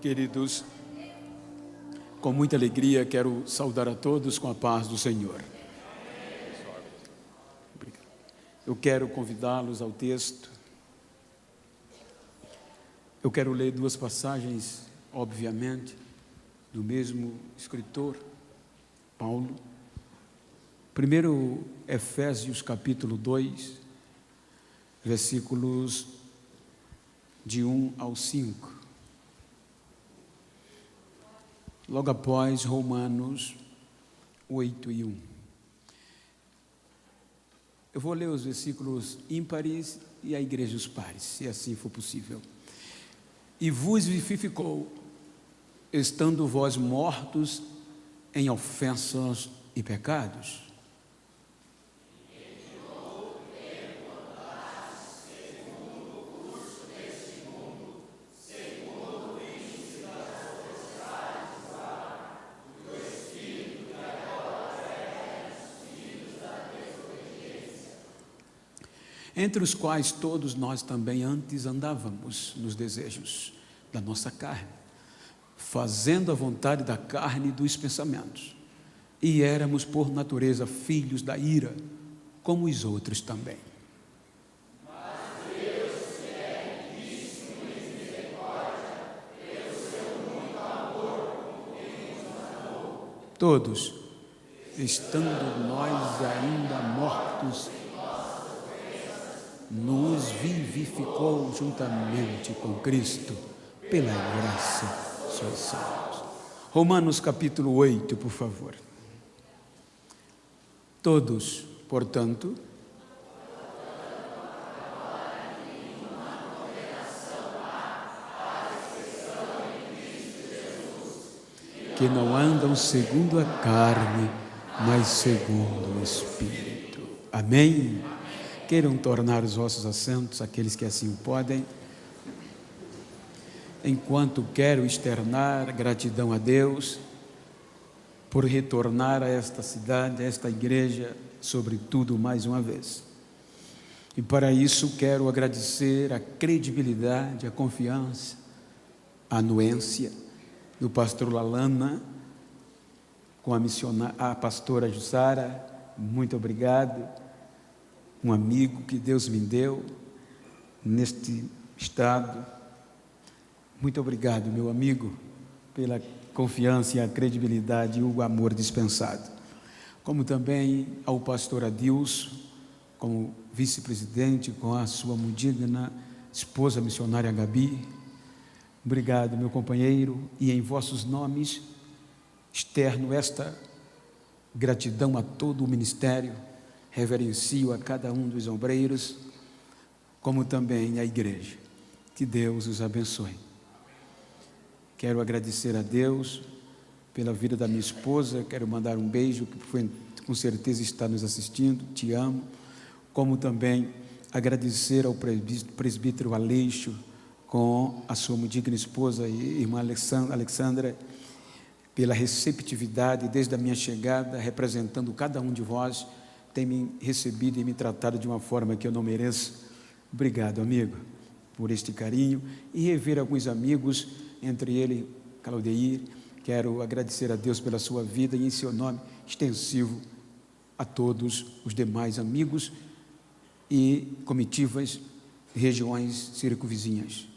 Queridos, com muita alegria quero saudar a todos com a paz do Senhor. Eu quero convidá-los ao texto. Eu quero ler duas passagens, obviamente, do mesmo escritor, Paulo. Primeiro, Efésios capítulo 2, versículos de 1 ao 5. Logo após Romanos 8 e 1. Eu vou ler os versículos ímpares e a igreja os pares, se assim for possível. E vos vivificou, estando vós mortos em ofensas e pecados. Entre os quais todos nós também antes andávamos nos desejos da nossa carne, fazendo a vontade da carne e dos pensamentos, e éramos por natureza filhos da ira, como os outros também. Mas Deus, que é riquíssimo em misericórdia, pelo seu muito amor com que nos amou, todos, estando nós ainda mortos, nos vivificou juntamente com Cristo, pela graça sois salvos. Romanos capítulo 8, por favor. Todos, portanto, que não andam segundo a carne, mas segundo o Espírito. Amém? Queiram tornar os vossos assentos, aqueles que assim podem. Enquanto quero externar gratidão a Deus por retornar a esta cidade, a esta igreja, sobretudo mais uma vez. E para isso quero agradecer a credibilidade, a confiança, a anuência do pastor Lalana com a pastora Jussara. Muito obrigado. Um amigo que Deus me deu neste estado. Muito obrigado, meu amigo, pela confiança e a credibilidade e o amor dispensado. Como também ao pastor Adilson, como vice-presidente, com a sua muito digna esposa missionária Gabi. Obrigado, meu companheiro, e em vossos nomes externo esta gratidão a todo o ministério. Reverencio a cada um dos obreiros, como também a igreja. Que Deus os abençoe. Quero agradecer a Deus pela vida da minha esposa. Quero mandar um beijo, que com certeza está nos assistindo. Te amo. Como também agradecer ao presbítero Aleixo, com a sua muito digna esposa e irmã Alexandra, pela receptividade desde a minha chegada, representando cada um de vós. Tem me recebido e me tratado de uma forma que eu não mereço. Obrigado, amigo, por este carinho. E rever alguns amigos, entre eles Claudeir. Quero agradecer a Deus pela sua vida e em seu nome extensivo a todos os demais amigos e comitivas de regiões circunvizinhas.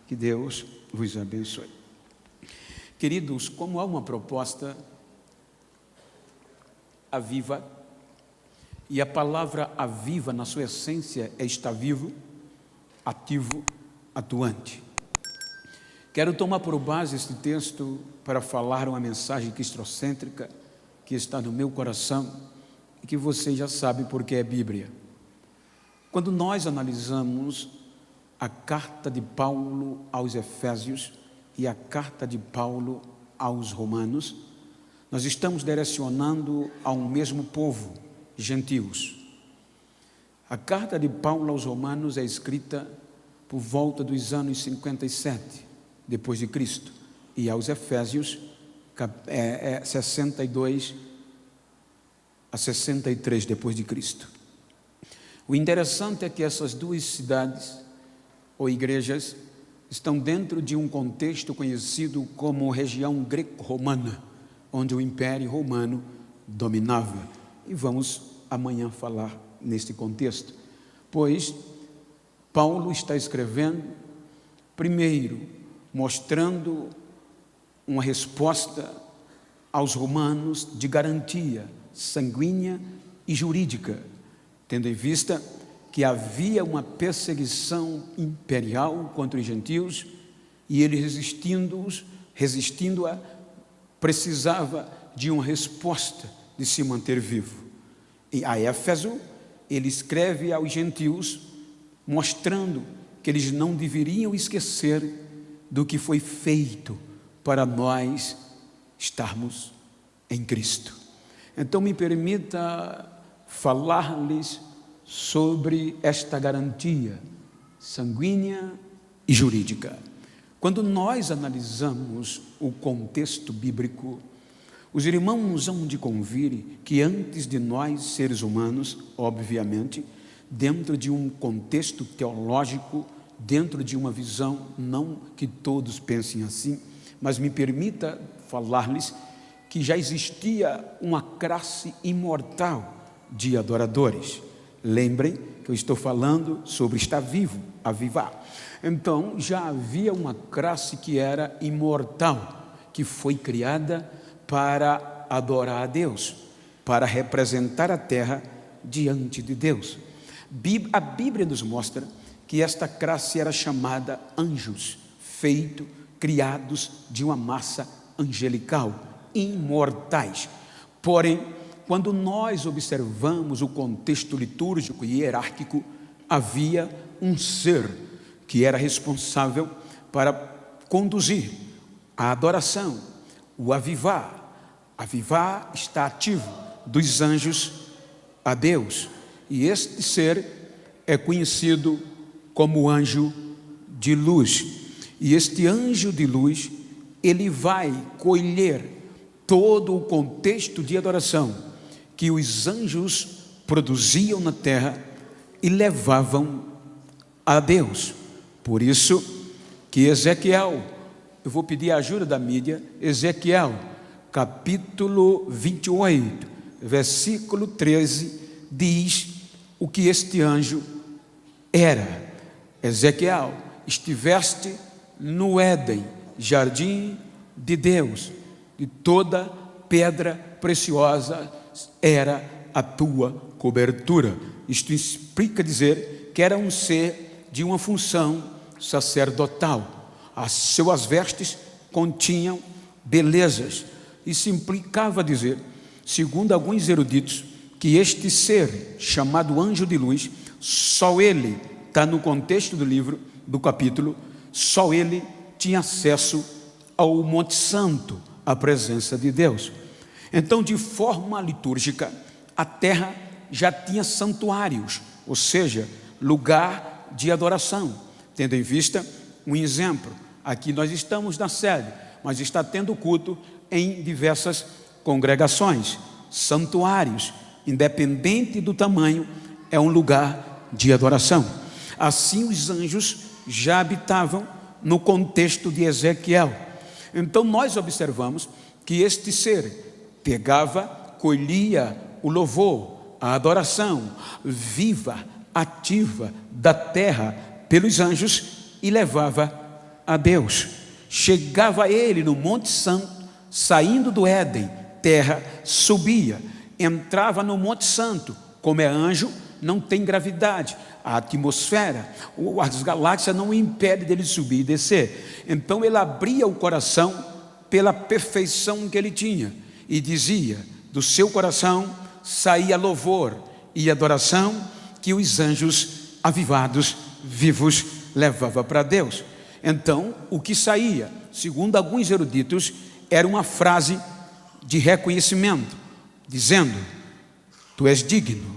Que Deus vos abençoe. Queridos, como há uma proposta aviva, e a palavra aviva, na sua essência, é estar vivo, ativo, atuante. Quero tomar por base este texto para falar uma mensagem cristocêntrica que está no meu coração e que vocês já sabem porque é Bíblia. Quando nós analisamos a carta de Paulo aos Efésios e a carta de Paulo aos Romanos, nós estamos direcionando a um mesmo povo, gentios. A carta de Paulo aos Romanos é escrita por volta dos anos 57 depois de Cristo, e aos Efésios 62 a 63 depois de Cristo. O interessante é que essas duas cidades ou igrejas estão dentro de um contexto conhecido como região greco-romana, onde o Império Romano dominava. E vamos amanhã falar neste contexto, pois Paulo está escrevendo, primeiro, mostrando uma resposta aos romanos de garantia sanguínea e jurídica, tendo em vista que havia uma perseguição imperial contra os gentios e ele resistindo-a, precisava de uma resposta de se manter vivo. E a Éfeso, ele escreve aos gentios, mostrando que eles não deveriam esquecer do que foi feito para nós estarmos em Cristo. Então me permita falar-lhes sobre esta garantia sanguínea e jurídica. Quando nós analisamos o contexto bíblico, os irmãos hão de convir que antes de nós, seres humanos, obviamente, dentro de um contexto teológico, dentro de uma visão, não que todos pensem assim, mas me permita falar-lhes que já existia uma classe imortal de adoradores. Lembrem que eu estou falando sobre estar vivo, avivar. Então, já havia uma classe que era imortal, que foi criada para adorar a Deus, para representar a terra diante de Deus. A Bíblia nos mostra que esta classe era chamada anjos, criados de uma massa angelical, imortais. Porém, quando nós observamos o contexto litúrgico e hierárquico, havia um ser que era responsável para conduzir a adoração, o avivar. Avivar está ativo dos anjos a Deus. E este ser é conhecido como anjo de luz. E este anjo de luz, ele vai colher todo o contexto de adoração que os anjos produziam na terra e levavam a Deus. Por isso que Ezequiel, eu vou pedir a ajuda da mídia, Ezequiel, capítulo 28, versículo 13, diz o que este anjo era. Ezequiel, estiveste no Éden, jardim de Deus, de toda pedra preciosa era a tua cobertura. Isto implica dizer que era um ser de uma função sacerdotal. As suas vestes continham belezas. Isso implicava dizer, segundo alguns eruditos, que este ser, chamado anjo de luz, só ele, está no contexto do livro, do capítulo, só ele tinha acesso ao Monte Santo, à presença de Deus. Então, de forma litúrgica, a terra já tinha santuários, ou seja, lugar de adoração. Tendo em vista um exemplo, aqui nós estamos na sede, mas está tendo culto em diversas congregações, santuários, independente do tamanho, é um lugar de adoração. Assim os anjos já habitavam no contexto de Ezequiel. Então nós observamos que este ser pegava, colhia o louvor, a adoração viva, ativa da terra pelos anjos e levava a Deus. Chegava ele no Monte Santo, saindo do Éden, terra, subia, entrava no Monte Santo. Como é anjo, não tem gravidade, a atmosfera, as galáxias não impedem dele subir e descer. Então ele abria o coração pela perfeição que ele tinha e dizia, do seu coração saía louvor e adoração que os anjos avivados, vivos, levavam para Deus. Então o que saía, segundo alguns eruditos, era uma frase de reconhecimento, dizendo, tu és digno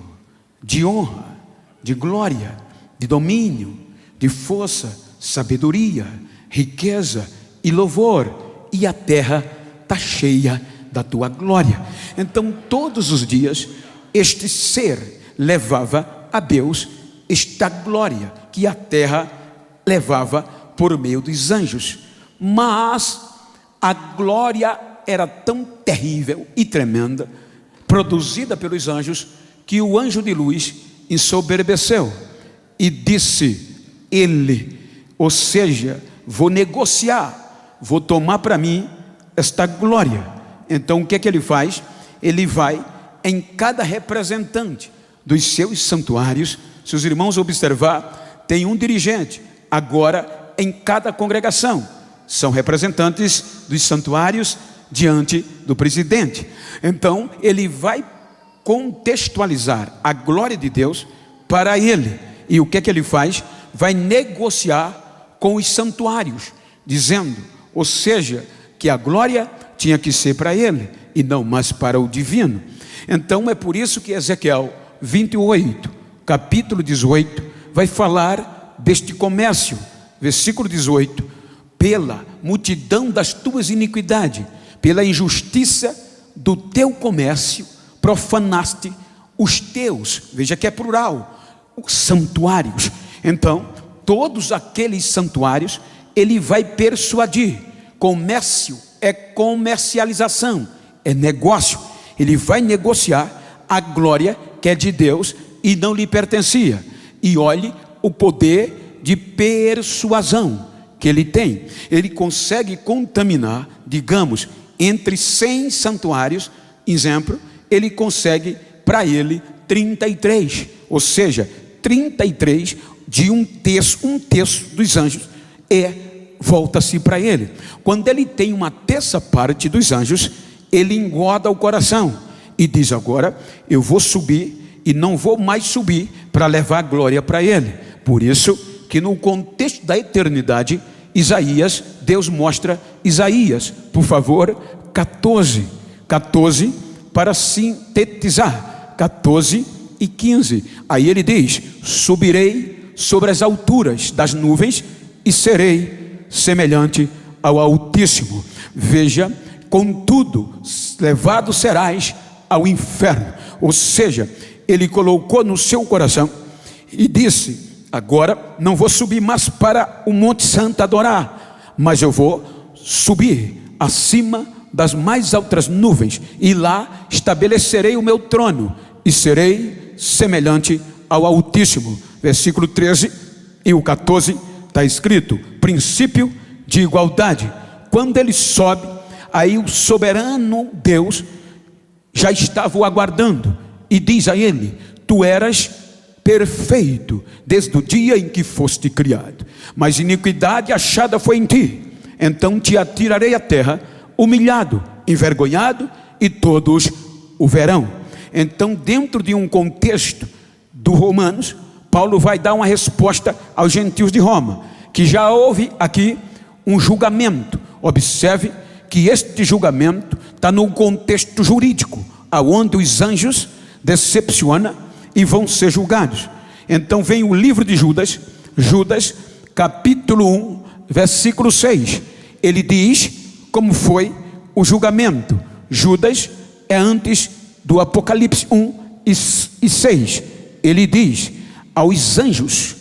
de honra, de glória, de domínio, de força, sabedoria, riqueza e louvor, e a terra está cheia da tua glória. Então todos os dias este ser levava a Deus esta glória que a terra levava por meio dos anjos. Mas a glória era tão terrível e tremenda, produzida pelos anjos, que o anjo de luz ensoberbeceu e disse: ou seja, vou negociar, vou tomar para mim esta glória. Então o que é que ele faz? Ele vai em cada representante dos seus santuários. Se os irmãos observar, tem um dirigente agora em cada congregação, são representantes dos santuários diante do presidente. Então ele vai contextualizar a glória de Deus para ele. E o que é que ele faz? Vai negociar com os santuários, dizendo, ou seja, que a glória tinha que ser para ele e não mais para o divino. Então é por isso que Ezequiel 28, capítulo 18, vai falar deste comércio. Versículo 18: pela multidão das tuas iniquidades, pela injustiça do teu comércio, profanaste os teus, veja que é plural, os santuários. Então, todos aqueles santuários, ele vai persuadir. Comércio é comercialização, é negócio. Ele vai negociar a glória que é de Deus e não lhe pertencia. E olhe o poder de persuasão que ele tem. Ele consegue contaminar, digamos, entre 100 santuários, exemplo, ele consegue para ele 33, ou seja, 33 de um terço dos anjos volta-se para ele. Quando ele tem uma terça parte dos anjos, ele engoda o coração e diz: agora eu vou subir e não vou mais subir para levar a glória para ele. Por isso que no contexto da eternidade, Isaías, Deus mostra Isaías, por favor, 14 para sintetizar, 14 e 15. Aí ele diz: subirei sobre as alturas das nuvens e serei semelhante ao Altíssimo. Veja, contudo, levado serás ao inferno. Ou seja, ele colocou no seu coração e disse: agora não vou subir mais para o Monte Santo adorar, mas eu vou subir acima das mais altas nuvens, e lá estabelecerei o meu trono e serei semelhante ao Altíssimo. Versículo 13 e o 14 está escrito: princípio de igualdade. Quando ele sobe, aí o soberano Deus já estava o aguardando e diz a ele: tu eras perfeito desde o dia em que foste criado, mas iniquidade achada foi em ti, então te atirarei à terra, humilhado, envergonhado, e todos o verão. Então, dentro de um contexto do Romanos, Paulo vai dar uma resposta aos gentios de Roma, que já houve aqui um julgamento. Observe que este julgamento está no contexto jurídico, aonde os anjos decepcionam e vão ser julgados. Então vem o livro de Judas, capítulo 1, versículo 6. Ele diz como foi o julgamento. Judas é antes do Apocalipse 1 e 6. Ele diz: aos anjos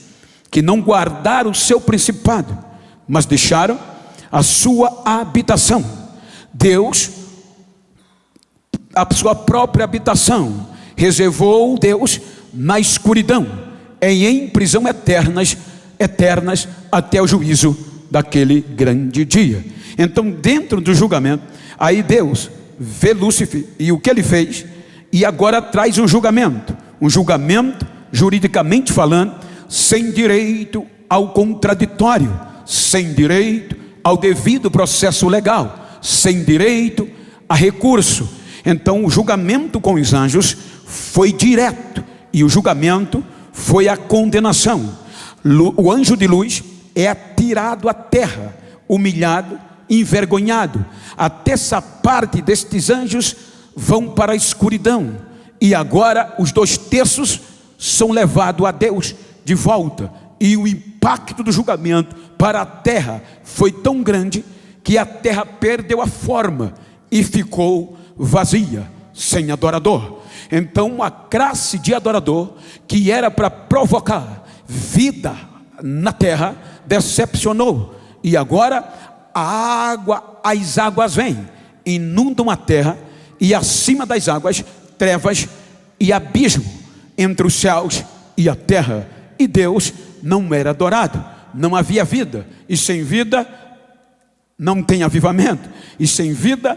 que não guardaram o seu principado, mas deixaram a sua habitação, Deus, a sua própria habitação, reservou Deus na escuridão, em prisão eternas até o juízo daquele grande dia. Então, dentro do julgamento, aí Deus vê Lúcifer e o que ele fez, e agora traz um julgamento juridicamente falando, sem direito ao contraditório, sem direito ao devido processo legal, sem direito a recurso. Então o julgamento com os anjos foi direto, e o julgamento foi a condenação. O anjo de luz é atirado à terra, humilhado, envergonhado. A terça parte destes anjos vão para a escuridão, e agora os 2 terços são levados a Deus de volta. E o impacto do julgamento para a terra foi tão grande que a terra perdeu a forma e ficou vazia, sem adorador. Então a classe de adorador, que era para provocar vida na terra, decepcionou, e agora as águas vêm, inundam a terra, e acima das águas, trevas e abismo entre os céus e a terra, e Deus não era adorado, não havia vida, e sem vida não tem avivamento, e sem vida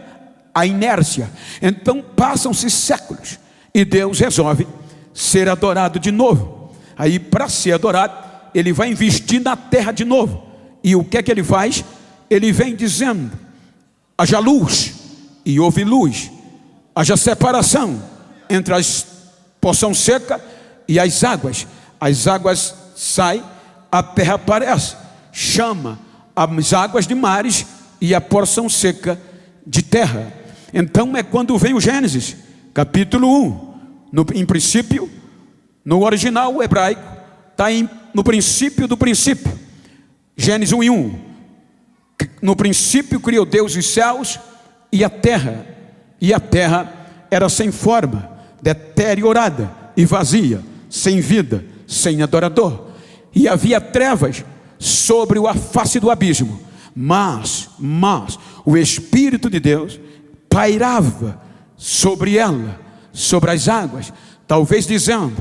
a inércia. Então passam-se séculos, e Deus resolve ser adorado de novo. Aí, para ser adorado, ele vai investir na terra de novo. E o que é que ele faz? Ele vem dizendo: haja luz, e houve luz. Haja separação entre a porção seca e as águas saem, a terra aparece, chama as águas de mares e a porção seca de terra. Então é quando vem o Gênesis, capítulo 1, em princípio, no original hebraico, está no princípio do princípio, Gênesis 1:1, no princípio criou Deus os céus e a terra era sem forma, deteriorada e vazia, sem vida, sem adorador, e havia trevas sobre a face do abismo, mas o Espírito de Deus pairava sobre ela, sobre as águas, talvez dizendo: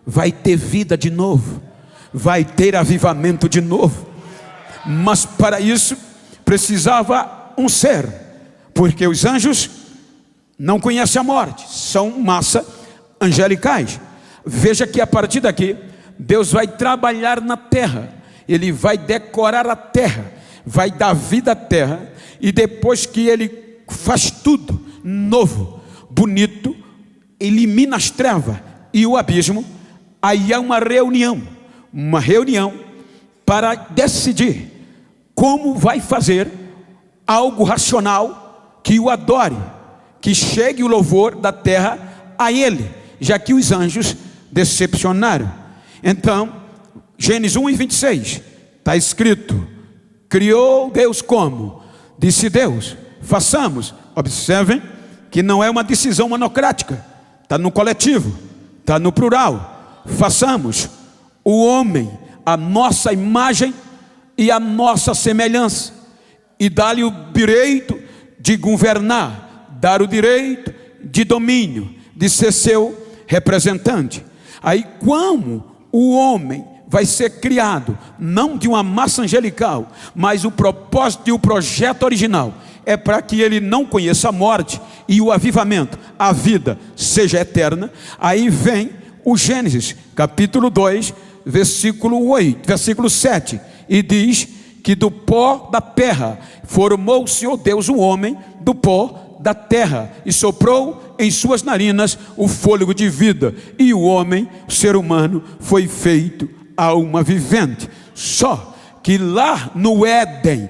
vai ter vida de novo, vai ter avivamento de novo. Mas para isso precisava um ser, porque os anjos não conhecem a morte, são massa angelicais. Veja que a partir daqui Deus vai trabalhar na terra, ele vai decorar a terra, vai dar vida à terra, e depois que ele faz tudo novo, bonito, elimina as trevas e o abismo, aí há uma reunião para decidir como vai fazer algo racional que o adore, que chegue o louvor da terra a ele, já que os anjos decepcionaram. Então, Gênesis 1:26, está escrito: criou Deus como? Disse Deus, façamos. Observem que não é uma decisão monocrática, está no coletivo, está no plural. Façamos o homem a nossa imagem e a nossa semelhança, e dá-lhe o direito de governar, dar o direito de domínio, de ser seu representante. Aí, como o homem vai ser criado, não de uma massa angelical, mas o propósito e o projeto original é para que ele não conheça a morte e o avivamento, a vida seja eterna. Aí vem o Gênesis, capítulo 2, versículo 7, e diz que do pó da terra formou o Senhor Deus o homem do pó da terra, e soprou em suas narinas o fôlego de vida, e o homem, o ser humano, foi feito alma vivente. Só que lá no Éden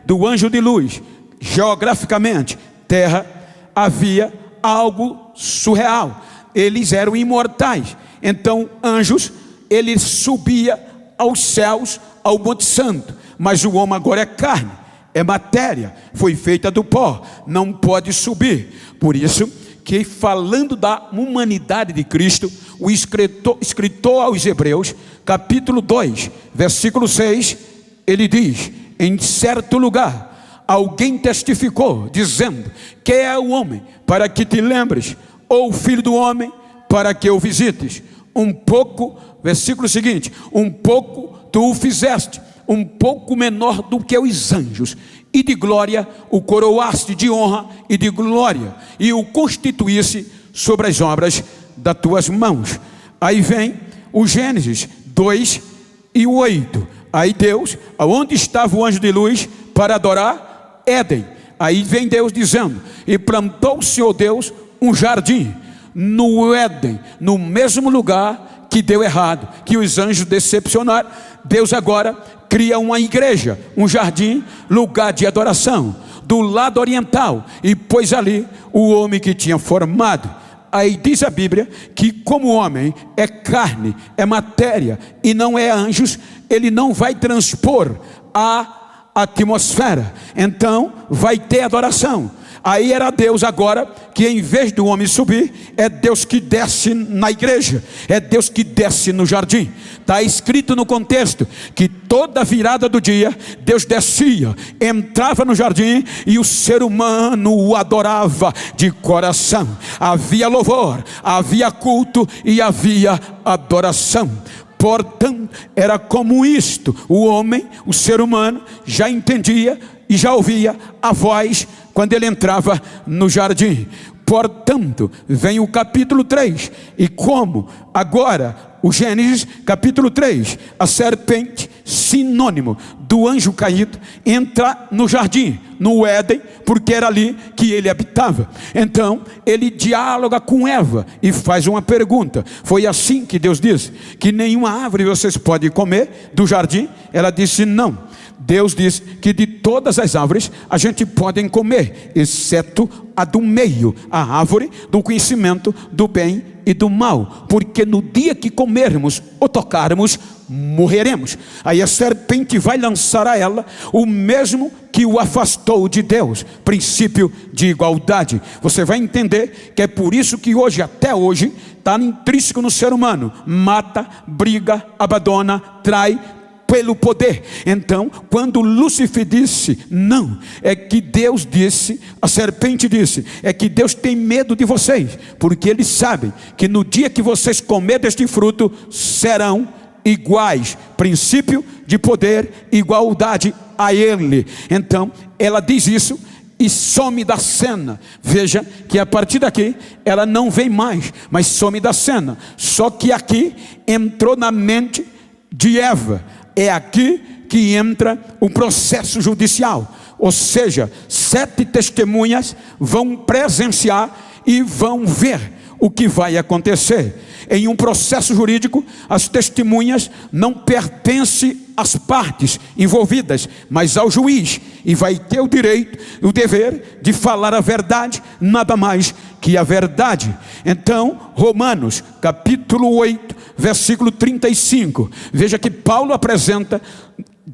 do anjo de luz, geograficamente, terra, havia algo surreal. Eles eram imortais. Então, anjos, ele subia aos céus, ao Monte Santo. Mas o homem agora é carne, é matéria, foi feita do pó, não pode subir. Por isso que, falando da humanidade de Cristo, o escritor aos Hebreus, capítulo 2, versículo 6, ele diz: em certo lugar alguém testificou, dizendo: que é o homem para que te lembres, ou o filho do homem para que o visites? Um pouco, versículo seguinte: um pouco tu o fizeste, um pouco menor do que os anjos, e de glória o coroaste, de honra e de glória, e o constituísse sobre as obras das tuas mãos. Aí vem o Gênesis 2:8. Aí Deus, aonde estava o anjo de luz para adorar? Éden. Aí vem Deus dizendo: e plantou o Senhor Deus um jardim no Éden, no mesmo lugar que deu errado, que os anjos decepcionaram. Deus agora cria uma igreja, um jardim, lugar de adoração, do lado oriental, e pôs ali o homem que tinha formado. Aí diz a Bíblia que, como o homem é carne, é matéria e não é anjos, ele não vai transpor a atmosfera, então vai ter adoração. Aí era Deus agora, que em vez do homem subir, é Deus que desce na igreja, é Deus que desce no jardim. Está escrito no contexto, que toda virada do dia, Deus descia, entrava no jardim, e o ser humano o adorava de coração. Havia louvor, havia culto e havia adoração. Portanto, era como isto: o homem, o ser humano, já entendia e já ouvia a voz quando ele entrava no jardim. Portanto, vem o capítulo 3, e como agora o Gênesis capítulo 3, a serpente, sinônimo do anjo caído, entra no jardim, no Éden, porque era ali que ele habitava. Então ele dialoga com Eva e faz uma pergunta. Foi assim que Deus disse que nenhuma árvore vocês podem comer do jardim? Ela disse não. Deus disse que de todas as árvores a gente pode comer, exceto a do meio, a árvore do conhecimento do bem e do mal, porque no dia que comermos ou tocarmos, morreremos. Aí a serpente vai lançar a ela o mesmo que o afastou de Deus, princípio de igualdade. Você vai entender que é por isso que hoje, até hoje, está intrínseco no ser humano: mata, briga, abandona, trai, pelo poder. Então, quando Lúcifer disse não, é que Deus disse, a serpente disse, é que Deus tem medo de vocês, porque Ele sabe que no dia que vocês comerem deste fruto, serão iguais, princípio de poder, igualdade a Ele. Então, ela diz isso e some da cena. Veja que a partir daqui ela não vem mais, mas some da cena. Só que aqui entrou na mente de Eva. É aqui que entra o processo judicial, ou seja, 7 testemunhas vão presenciar e vão ver o que vai acontecer. Em um processo jurídico, as testemunhas não pertencem às partes envolvidas, mas ao juiz, e vai ter o direito, o dever de falar a verdade, nada mais que a verdade. Então, Romanos capítulo 8, versículo 35, veja que Paulo apresenta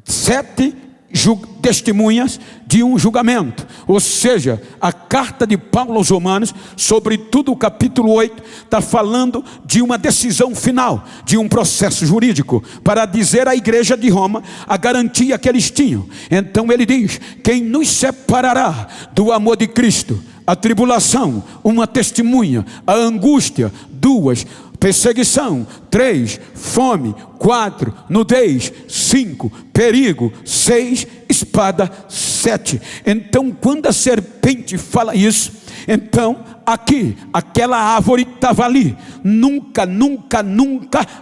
7 testemunhas de um julgamento, ou seja, a carta de Paulo aos Romanos, sobretudo o capítulo 8, está falando de uma decisão final, de um processo jurídico, para dizer à igreja de Roma a garantia que eles tinham. Então ele diz: quem nos separará do amor de Cristo? A tribulação, uma testemunha; a angústia, 2; perseguição, 3; fome, 4; nudez, 5; perigo, 6; espada, 7. Então, quando a serpente fala isso, então aqui, aquela árvore estava ali. Nunca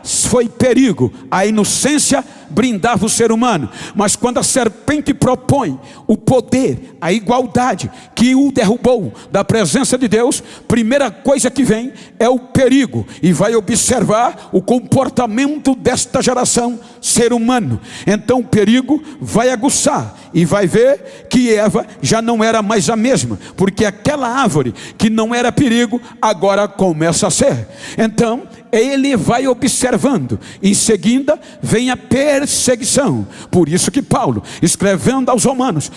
foi perigo. A inocência brindava o ser humano. Mas quando a serpente propõe o poder, a igualdade, que o derrubou da presença de Deus, primeira coisa que vem é o perigo. E vai observar o comportamento desta geração ser humano. Então o perigo vai aguçar, e vai ver que Eva já não era mais a mesma, porque aquela árvore que não era perigo, agora começa a ser. Então ele vai observando. Em seguida vem a perseguição. Por isso que Paulo, escrevendo aos Romanos,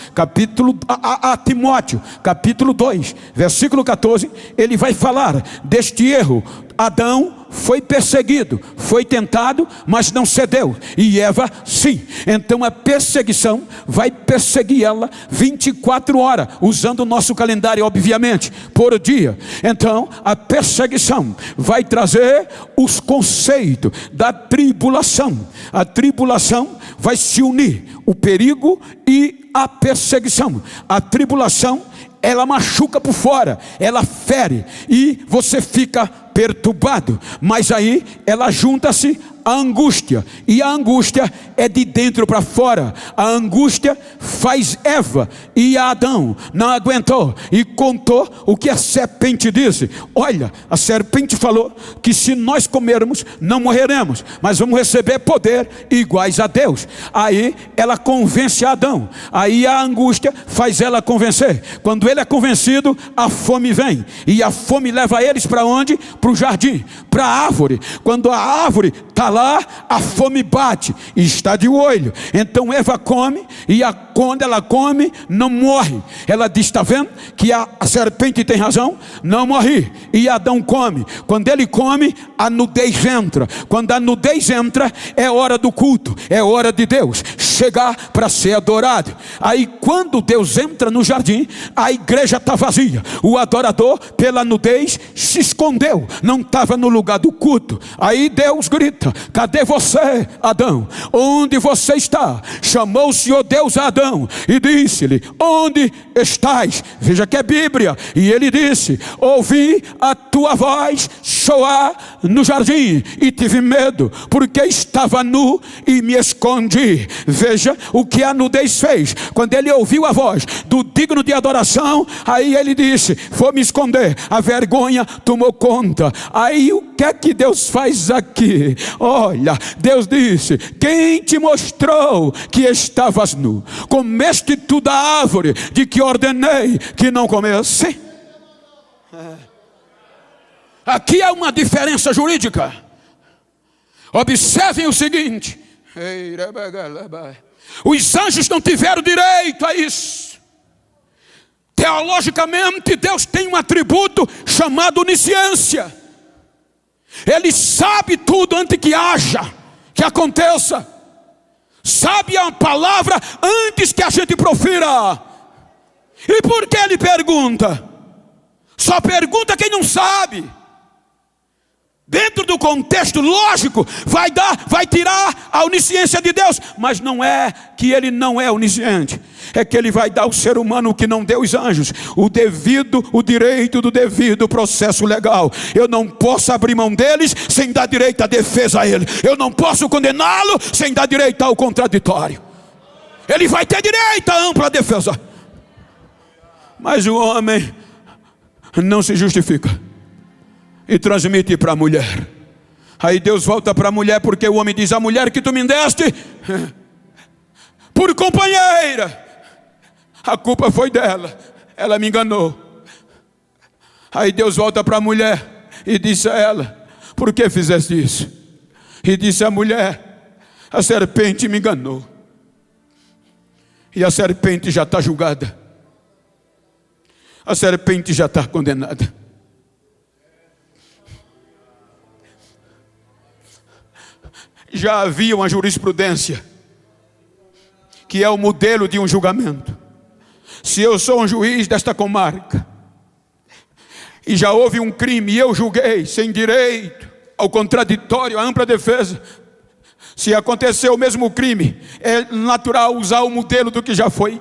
a Timóteo, capítulo 2, versículo 14, ele vai falar deste erro. Adão foi perseguido, foi tentado, mas não cedeu, e Eva sim. Então a perseguição vai perseguir ela 24 horas, usando o nosso calendário, obviamente, por dia. Então a perseguição vai trazer os conceitos da tribulação. A tribulação vai se unir, o perigo e a perseguição. A tribulação, ela machuca por fora, ela fere, e você fica perturbado, mas aí ela junta-se à angústia, e a angústia é de dentro para fora. A angústia faz Eva, e Adão não aguentou e contou o que a serpente disse. Olha, a serpente falou que se nós comermos não morreremos, mas vamos receber poder iguais a Deus. Aí ela convence Adão, aí a angústia faz ela convencer. Quando ele é convencido, a fome vem, e a fome leva eles para onde? Para o jardim, para a árvore. Quando a árvore está lá, a fome bate e está de olho. Então Eva come, e quando ela come, não morre. Ela diz: está vendo que a serpente tem razão? Não morri. E Adão come. Quando ele come, a nudez entra. Quando a nudez entra, é hora do culto, é hora de Deus chegar para ser adorado. Aí quando Deus entra no jardim, a igreja está vazia. O adorador, pela nudez, se escondeu, não estava no lugar do culto. Aí Deus grita: cadê você, Adão? Onde você está? Chamou o Senhor Deus a Adão e disse-lhe: onde estás? Veja que é Bíblia. E ele disse: ouvi a tua voz soar no jardim e tive medo, porque estava nu e me escondi. Veja o que a nudez fez. Quando ele ouviu a voz do digno de adoração, aí ele disse: vou me esconder. A vergonha tomou conta. Aí o que é que Deus faz aqui? Olha, Deus disse: quem te mostrou que estavas nu? Comeste tu da árvore de que ordenei que não comesse? Aqui há uma diferença jurídica. Observem o seguinte: os anjos não tiveram direito a isso. Teologicamente, Deus tem um atributo chamado onisciência. Ele sabe tudo antes que haja, que aconteça. Sabe a palavra antes que a gente profira. E por que ele pergunta? Só pergunta quem não sabe. Dentro do contexto lógico, vai tirar a onisciência de Deus. Mas não é que ele não é onisciente, é que ele vai dar ao ser humano o que não deu aos anjos: o direito do devido processo legal. Eu não posso abrir mão deles sem dar direito à defesa a ele. Eu não posso condená-lo sem dar direito ao contraditório. Ele vai ter direito à ampla defesa. Mas o homem não se justifica e transmite para a mulher. Aí Deus volta para a mulher, porque o homem diz: a mulher que tu me deste por companheira, a culpa foi dela, ela me enganou. Aí Deus volta para a mulher e disse a ela: por que fizeste isso? E disse a mulher: a serpente me enganou. E a serpente já está julgada, a serpente já está condenada. Já havia uma jurisprudência que é o modelo de um julgamento. Se eu sou um juiz desta comarca e já houve um crime e eu julguei sem direito ao contraditório, à ampla defesa, se aconteceu o mesmo crime, é natural usar o modelo do que já foi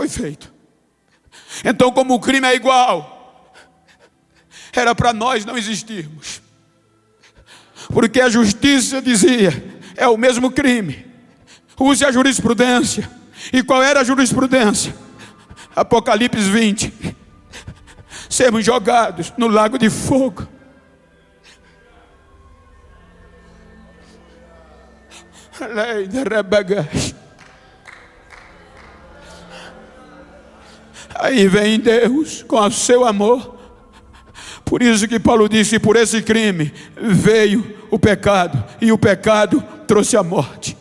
feito. Então, como o crime é igual, era para nós não existirmos. Porque a justiça dizia: é o mesmo crime, use a jurisprudência. E qual era a jurisprudência? Apocalipse 20: sermos jogados no lago de fogo. Aí vem Deus com o seu amor. Por isso que Paulo disse: por esse crime veio o pecado, e o pecado trouxe a morte.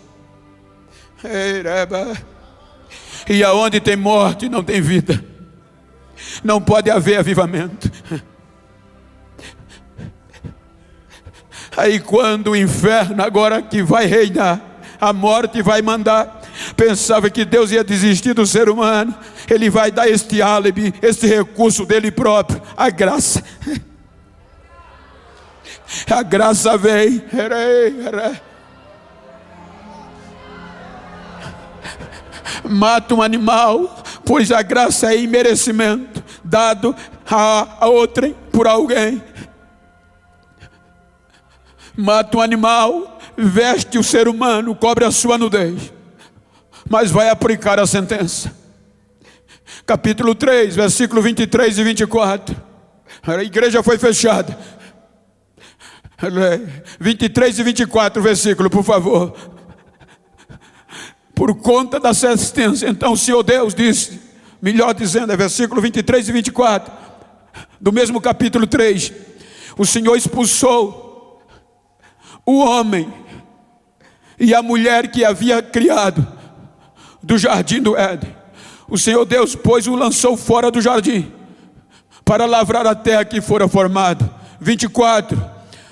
E aonde tem morte não tem vida, não pode haver avivamento. Aí quando o inferno agora que vai reinar, a morte vai mandar, pensava que Deus ia desistir do ser humano, ele vai dar este álibi, este recurso dele próprio, a graça. A graça vem. Mata um animal, pois a graça é imerecimento dado a outrem por alguém. Mata um animal, veste o ser humano, cobre a sua nudez, mas vai aplicar a sentença. Capítulo 3, versículo 23 e 24. A igreja foi fechada. 23 e 24, versículo, por favor. Por conta da sentença, então o Senhor Deus disse, melhor dizendo, é versículo 23 e 24, do mesmo capítulo 3. O Senhor expulsou o homem e a mulher que havia criado do jardim do Éden, o Senhor Deus, pois, o lançou fora do jardim para lavrar a terra que fora formada. 24.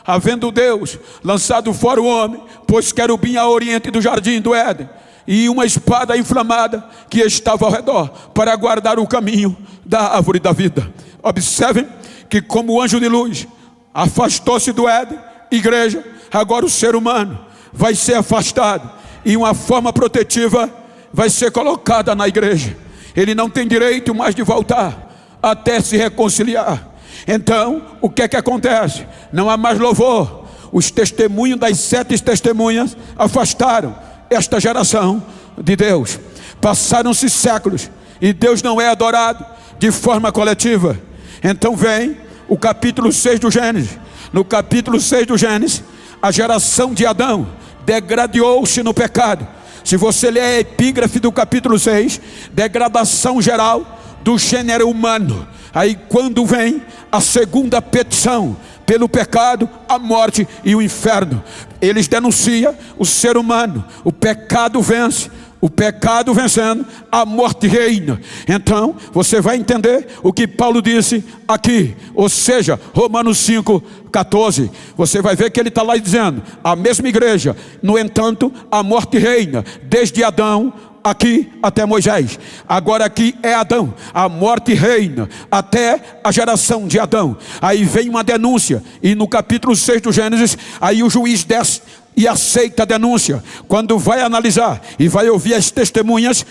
Havendo Deus lançado fora o homem, pôs querubim a oriente do jardim do Éden, e uma espada inflamada que estava ao redor, para guardar o caminho da árvore da vida. Observem que, como o anjo de luz afastou-se do Éden, igreja, agora o ser humano vai ser afastado, e uma forma protetiva vai ser colocada na igreja. Ele não tem direito mais de voltar até se reconciliar. Então, o que é que acontece? Não há mais louvor. Os testemunhos das 7 testemunhas afastaram esta geração de Deus. Passaram-se séculos e Deus não é adorado de forma coletiva. Então vem o capítulo 6 do Gênesis. No capítulo 6 do Gênesis, a geração de Adão degradou-se no pecado. Se você ler a epígrafe do capítulo 6, degradação geral do gênero humano. Aí quando vem a segunda petição, pelo pecado, a morte e o inferno, eles denunciam o ser humano. O pecado vence, o pecado vencendo, a morte reina. Então você vai entender o que Paulo disse aqui, ou seja, Romanos 5,14. Você vai ver que ele está lá dizendo, a mesma igreja, no entanto, a morte reina, desde Adão aqui até Moisés. Agora aqui é Adão, a morte reina até a geração de Adão. Aí vem uma denúncia, e no capítulo 6 do Gênesis, aí o juiz desce e aceita a denúncia. Quando vai analisar e vai ouvir as testemunhas,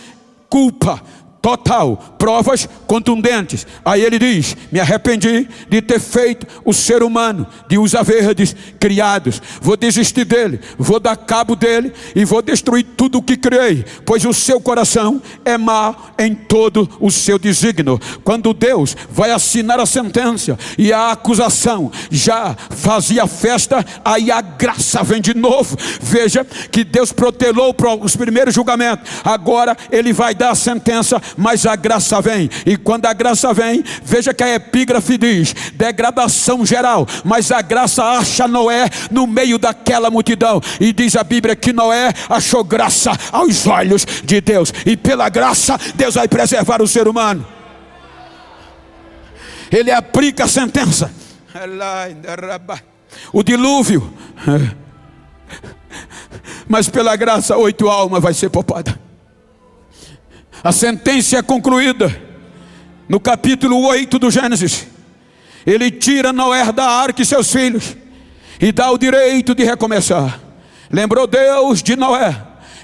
culpa total, provas contundentes. Aí ele diz, me arrependi de ter feito o ser humano de usa verdes criados. Vou desistir dele, vou dar cabo dele e vou destruir tudo o que criei, pois o seu coração é mau em todo o seu desígnio. Quando Deus vai assinar a sentença e a acusação já fazia festa, aí a graça vem de novo. Veja que Deus protelou para os primeiros julgamentos, agora ele vai dar a sentença, mas a graça vem. E quando a graça vem, veja que a epígrafe diz, degradação geral, mas a graça acha Noé no meio daquela multidão, e diz a Bíblia que Noé achou graça aos olhos de Deus, e pela graça Deus vai preservar o ser humano. Ele aplica a sentença. O dilúvio, mas pela graça 8 almas vai ser poupada. A sentença é concluída no capítulo 8 do Gênesis. Ele tira Noé da arca e seus filhos e dá o direito de recomeçar. Lembrou Deus de Noé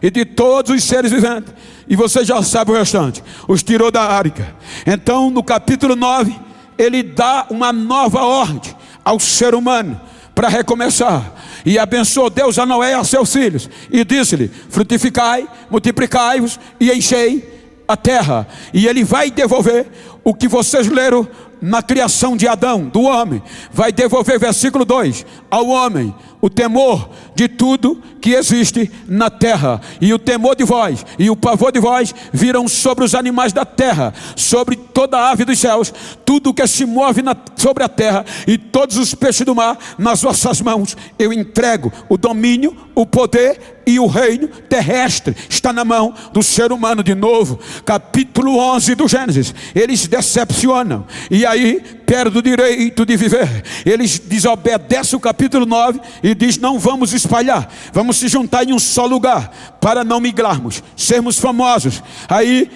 e de todos os seres viventes, e você já sabe o restante, os tirou da arca. Então no capítulo 9 ele dá uma nova ordem ao ser humano para recomeçar, e abençoou Deus a Noé e a seus filhos, e disse-lhe, frutificai, multiplicai-vos e enchei a terra. E ele vai devolver o que vocês leram na criação de Adão, do homem. Vai devolver, versículo 2, ao homem o temor de tudo que existe na terra, e o temor de vós e o pavor de vós viram sobre os animais da terra, sobre toda a ave dos céus, tudo que se move sobre a terra, e todos os peixes do mar. Nas vossas mãos eu entrego o domínio, o poder e o reino terrestre. Está na mão do ser humano de novo. Capítulo 11 do Gênesis. Eles decepcionam e aí perdem o direito de viver. Eles desobedecem o capítulo 9 e diz, não vamos espalhar, vamos se juntar em um só lugar para não migrarmos, sermos famosos. Aí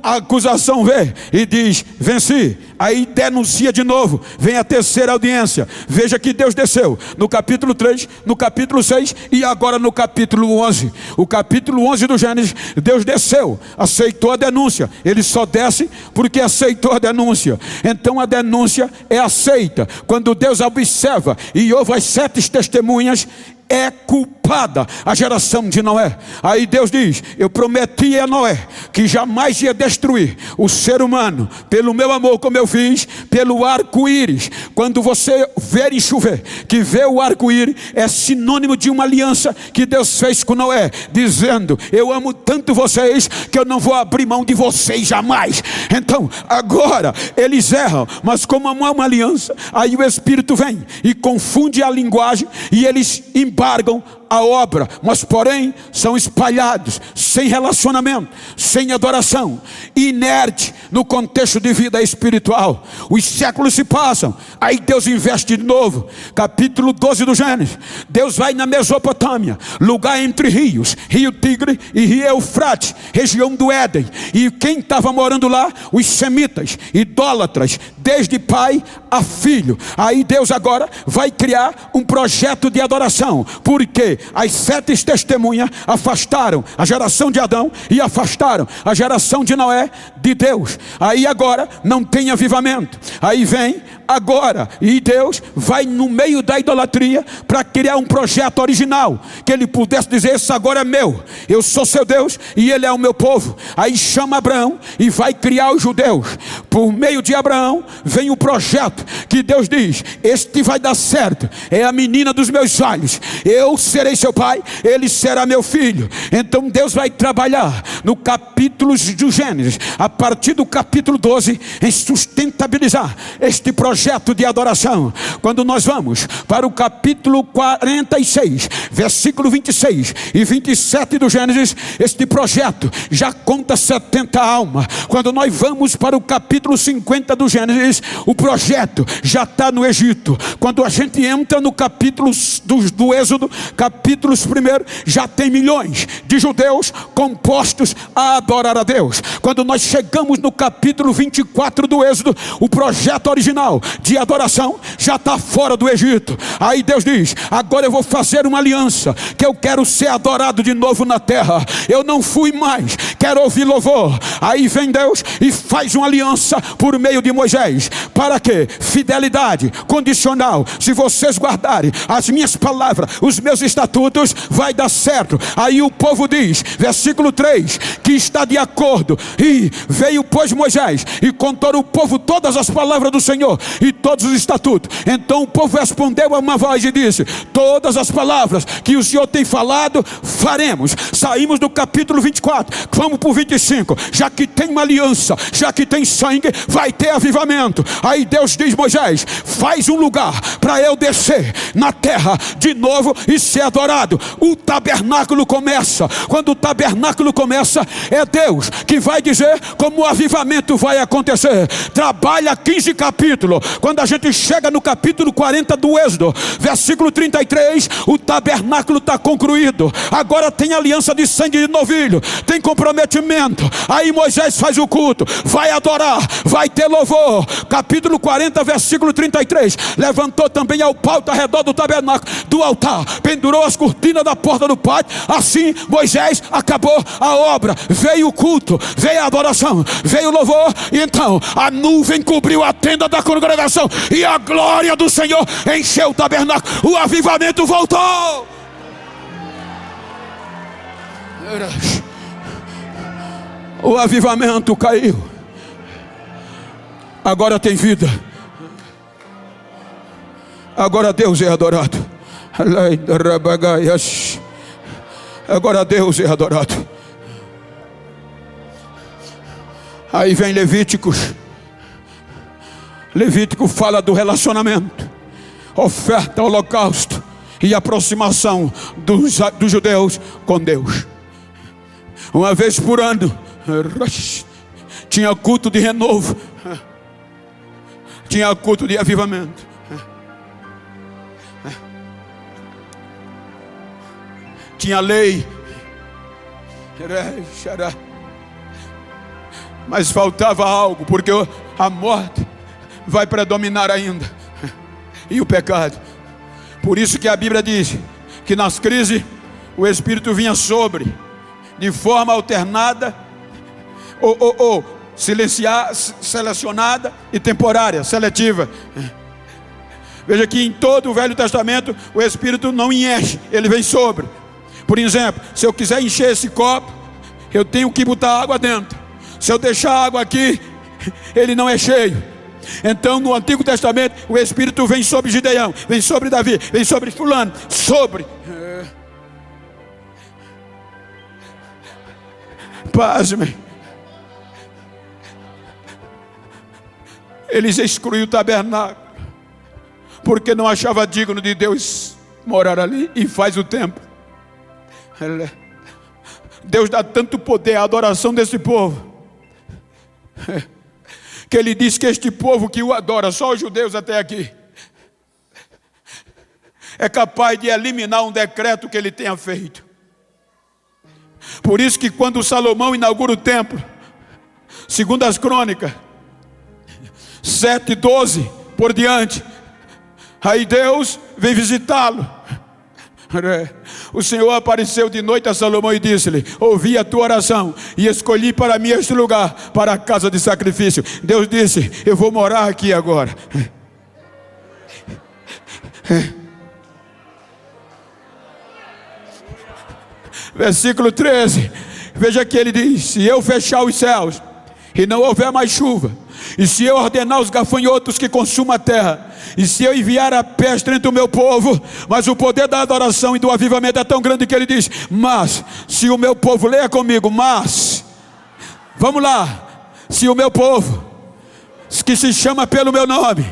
a acusação vem e diz, venci. Aí denuncia de novo, vem a terceira audiência. Veja que Deus desceu no capítulo 3, no capítulo 6 e agora no capítulo 11. O capítulo 11 do Gênesis, Deus desceu, aceitou a denúncia. Ele só desce porque aceitou a denúncia. Então a denúncia é aceita. Quando Deus observa e ouve as 7 testemunhas, é culpada a geração de Noé. Aí Deus diz, eu prometi a Noé que jamais ia destruir o ser humano pelo meu amor, como eu fiz pelo arco-íris. Quando você ver em chover, que vê o arco-íris, é sinônimo de uma aliança que Deus fez com Noé, dizendo, eu amo tanto vocês que eu não vou abrir mão de vocês jamais. Então agora eles erram, mas como há uma aliança, aí o Espírito vem e confunde a linguagem, e eles embargam a obra, mas porém são espalhados, sem relacionamento, sem adoração, inerte no contexto de vida espiritual. Os séculos se passam, aí Deus investe de novo. Capítulo 12 do Gênesis, Deus vai na Mesopotâmia, lugar entre rios, rio Tigre e rio Eufrates, região do Éden. E quem estava morando lá? Os semitas, idólatras, desde pai a filho. Aí Deus agora vai criar um projeto de adoração, porque as 7 testemunhas afastaram a geração de Adão e afastaram a geração de Noé de Deus. Aí agora não tem avivamento. Aí vem agora, e Deus vai no meio da idolatria para criar um projeto original, que ele pudesse dizer: esse agora é meu, eu sou seu Deus e ele é o meu povo. Aí chama Abraão e vai criar os judeus. Por meio de Abraão vem o projeto que Deus diz: este vai dar certo, é a menina dos meus olhos, eu serei seu pai, ele será meu filho. Então Deus vai trabalhar no capítulo do Gênesis, a partir do capítulo 12, em sustentabilizar este projeto de adoração. Quando nós vamos para o capítulo 46, versículo 26 e 27 do Gênesis, este projeto já conta 70 almas. Quando nós vamos para o capítulo 50 do Gênesis, o projeto já está no Egito. Quando a gente entra no capítulo do Êxodo, capítulos 1, já tem milhões de judeus compostos a adorar a Deus. Quando nós chegamos no capítulo 24 do Êxodo, o projeto original de adoração já está fora do Egito. Aí Deus diz: agora eu vou fazer uma aliança, que eu quero ser adorado de novo na terra. Eu não fui mais, quero ouvir louvor. Aí vem Deus e faz uma aliança por meio de Moisés. Para quê? Fidelidade condicional. Se vocês guardarem as minhas palavras, os meus estatutos, vai dar certo. Aí o povo diz, versículo 3, que está de acordo. E veio pois Moisés e contou ao povo todas as palavras do Senhor e todos os estatutos. Então o povo respondeu a uma voz e disse: todas as palavras que o Senhor tem falado, faremos. Saímos do capítulo 24, vamos para o 25. Já que tem uma aliança, já que tem sangue, vai ter avivamento. Aí Deus diz: Moisés, faz um lugar para eu descer na terra de novo e ser adorado. O tabernáculo começa. Quando o tabernáculo começa, é Deus que vai dizer como o avivamento vai acontecer. Trabalha 15 capítulos. Quando a gente chega no capítulo 40 do Êxodo, versículo 33, o tabernáculo está concluído. Agora tem aliança de sangue de novilho, tem comprometimento. Aí Moisés faz o culto, vai adorar, vai ter louvor. Capítulo 40, versículo 33, levantou também ao pátio ao redor do tabernáculo, do altar, pendurou as cortinas da porta do pátio. Assim Moisés acabou a obra. Veio o culto, veio a adoração, veio o louvor, e então a nuvem cobriu a tenda da congregação e a glória do Senhor encheu o tabernáculo. O avivamento voltou. O avivamento caiu, agora tem vida. Agora Deus é adorado. Agora Deus é adorado. Aí vem Levíticos. Levítico fala do relacionamento, oferta, holocausto e aproximação dos judeus com Deus. Uma vez por ano tinha culto de renovo, tinha culto de avivamento. Tinha lei, mas faltava algo, porque a morte vai predominar ainda, e o pecado. Por isso que a Bíblia diz que nas crises o Espírito vinha sobre, de forma alternada, ou selecionada e temporária, seletiva. Veja que em todo o Velho Testamento o Espírito não enche, ele vem sobre. Por exemplo, se eu quiser encher esse copo, eu tenho que botar água dentro. Se eu deixar a água aqui, ele não é cheio. Então no Antigo Testamento o Espírito vem sobre Gideão, vem sobre Davi, vem sobre fulano, sobre pasmem. Eles excluíram o tabernáculo porque não achava digno de Deus morar ali e faz o templo. Deus dá tanto poder à adoração desse povo, que Ele diz que este povo que o adora, só os judeus até aqui, é capaz de eliminar um decreto que Ele tenha feito. Por isso que quando Salomão inaugura o templo, segundo as Crônicas 7:12 por diante, aí Deus vem visitá-lo. O Senhor apareceu de noite a Salomão e disse-lhe: ouvi a tua oração e escolhi para mim este lugar, para a casa de sacrifício. Deus disse: eu vou morar aqui agora. Versículo 13, veja que ele diz: se eu fechar os céus e não houver mais chuva, e se eu ordenar os gafanhotos que consumam a terra, e se eu enviar a peste entre o meu povo, mas o poder da adoração e do avivamento é tão grande que ele diz: mas, se o meu povo, leia comigo, mas, vamos lá, se o meu povo, que se chama pelo meu nome,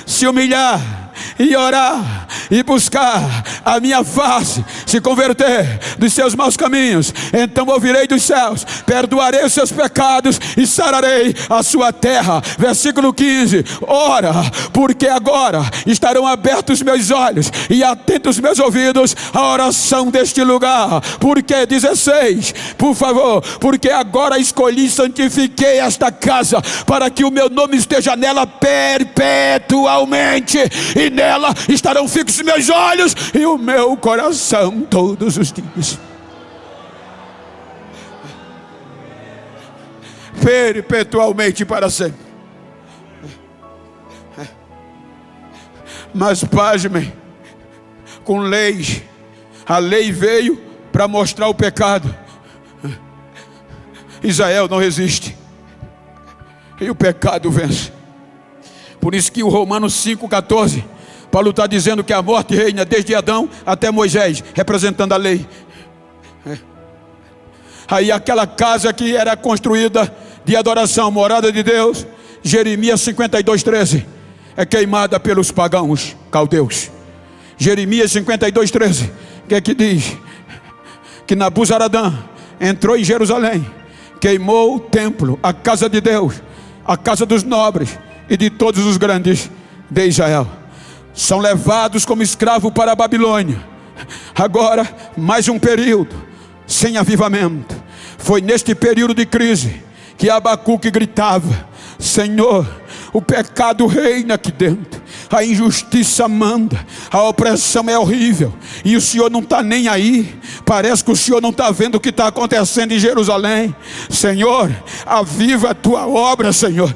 se humilhar e orar e buscar a minha face, se converter dos seus maus caminhos, então ouvirei dos céus, perdoarei os seus pecados e sararei a sua terra. Versículo 15, ora, porque agora estarão abertos meus olhos e atentos meus ouvidos à oração deste lugar. Porque 16, por favor, porque agora escolhi e santifiquei esta casa, para que o meu nome esteja nela perpetualmente, e nela estarão fixos meus olhos e o meu coração todos os dias. Perpetualmente, para sempre. Mas pasmem, com leis, a lei veio para mostrar o pecado. Israel não resiste e o pecado vence. Por isso que o Romanos 5,14, Paulo está dizendo que a morte reina desde Adão até Moisés, representando a lei. Aí aquela casa que era construída de adoração, morada de Deus, Jeremias 52,13, é queimada pelos pagãos caldeus. Jeremias 52,13, que é que diz? Que Nabuzaradã entrou em Jerusalém, queimou o templo, a casa de Deus, a casa dos nobres e de todos os grandes de Israel. São levados como escravo para a Babilônia. Agora, mais um período sem avivamento. Foi neste período de crise que Abacuque gritava: Senhor, o pecado reina aqui dentro, a injustiça manda, a opressão é horrível, e o Senhor não está nem aí. Parece que o Senhor não está vendo o que está acontecendo em Jerusalém. Senhor, aviva a tua obra, Senhor.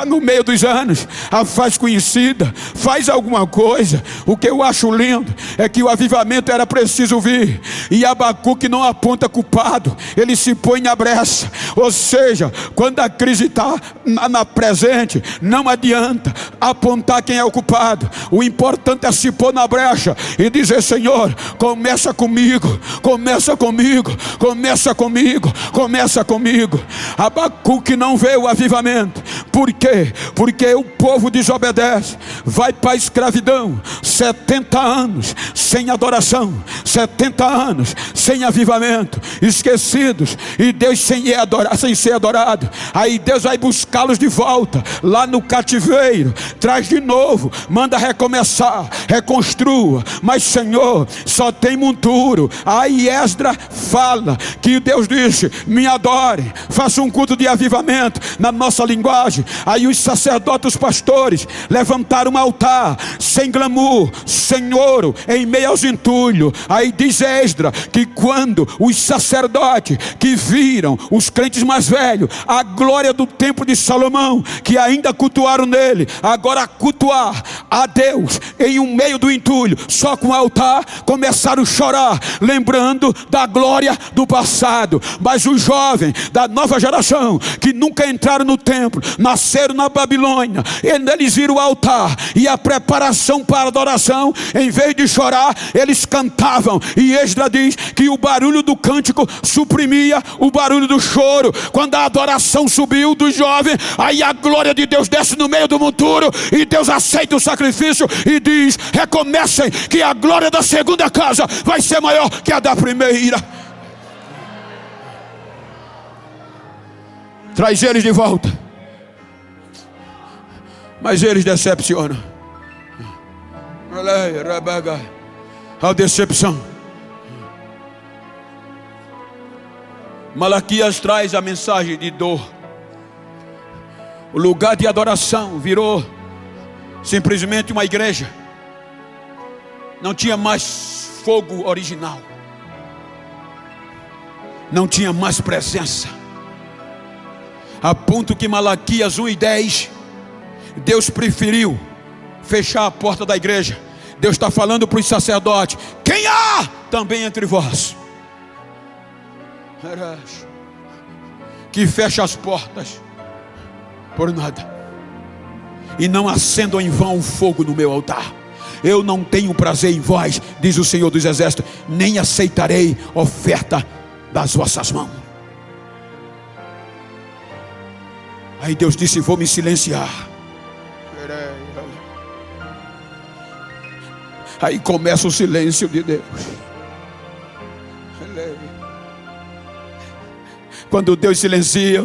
No meio dos anos, a faz conhecida, faz alguma coisa. O que eu acho lindo é que o avivamento era preciso vir, e Abacuque não aponta culpado, ele se põe na brecha. Ou seja, quando a crise está na presente, não adianta apontar quem é o culpado. O importante é se pôr na brecha e dizer: Senhor, começa comigo, começa comigo, começa comigo, começa comigo. Abacuque não vê o avivamento. Por quê? Porque o povo desobedece, vai para a escravidão, 70 anos sem adoração, 70 anos sem avivamento, esquecidos, e Deus sem ser adorado. Aí Deus vai buscá-los de volta, lá no cativeiro, traz de novo, manda recomeçar, reconstrua. Mas Senhor, só tem monturo. Aí Esdra fala que Deus disse: me adorem, faça um culto de avivamento na nossa linguagem. Aí os sacerdotes, os pastores, levantaram um altar, sem glamour, sem ouro, em meio aos entulhos. Aí diz Esdra que quando os sacerdotes que viram, os crentes mais velhos, a glória do templo de Salomão, que ainda cultuaram nele, agora cultuar a Deus em um meio do entulho, só com o altar, começaram a chorar, lembrando da glória do passado. Mas os jovens da nova geração, que nunca entraram no templo, nasceram na Babilônia, eles viram o altar e a preparação para a adoração. Em vez de chorar, eles cantavam, e Esdras diz que o barulho do cântico suprimia o barulho do choro. Quando a adoração subiu dos jovens, aí a glória de Deus desce no meio do monturo, e Deus aceita o sacrifício e diz: recomecem, que a glória da segunda casa vai ser maior que a da primeira. Traz eles de volta, mas eles decepcionam. A decepção. Malaquias traz a mensagem de dor. O lugar de adoração virou simplesmente uma igreja. Não tinha mais fogo original, não tinha mais presença, a ponto que Malaquias 1:10, Deus preferiu fechar a porta da igreja. Deus está falando para os sacerdotes: quem há também entre vós que fecha as portas por nada, e não acendam em vão o fogo no meu altar. Eu não tenho prazer em vós, diz o Senhor dos Exércitos, nem aceitarei oferta das vossas mãos. Aí Deus disse: vou me silenciar. Aí começa o silêncio de Deus. Quando Deus silencia,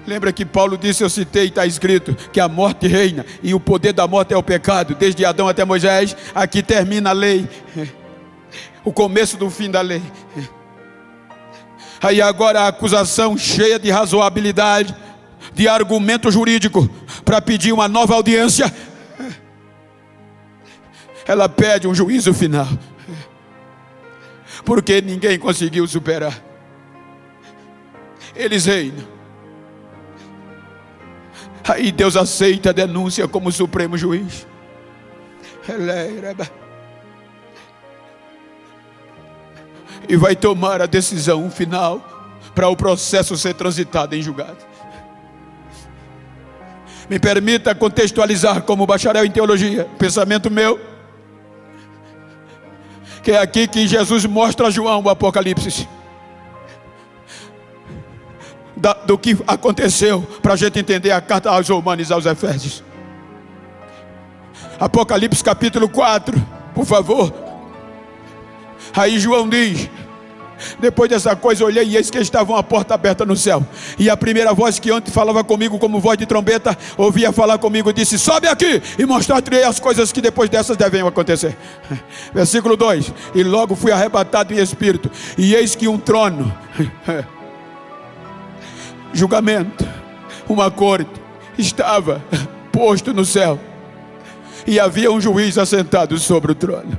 lembra que Paulo disse, eu citei, está escrito que a morte reina e o poder da morte é o pecado, desde Adão até Moisés. Aqui termina a lei, o começo do fim da lei. Aí agora a acusação cheia de razoabilidade, de argumento jurídico, para pedir uma nova audiência. Ela pede um juízo final, porque ninguém conseguiu superar. Eles reinam. Aí Deus aceita a denúncia como supremo juiz. E vai tomar a decisão final para o processo ser transitado em julgado. Me permita contextualizar como bacharel em teologia, pensamento meu, que é aqui que Jesus mostra a João o Apocalipse, do que aconteceu, para a gente entender a carta aos Romanos e aos Efésios. Apocalipse capítulo 4, por favor. Aí João diz: depois dessa coisa olhei, e eis que estava uma porta aberta no céu, e a primeira voz que ontem falava comigo como voz de trombeta, ouvia falar comigo, disse: sobe aqui e mostrar-te as coisas que depois dessas devem acontecer. Versículo 2: e logo fui arrebatado em espírito, e eis que um trono, julgamento, uma corte, estava posto no céu, e havia um juiz assentado sobre o trono.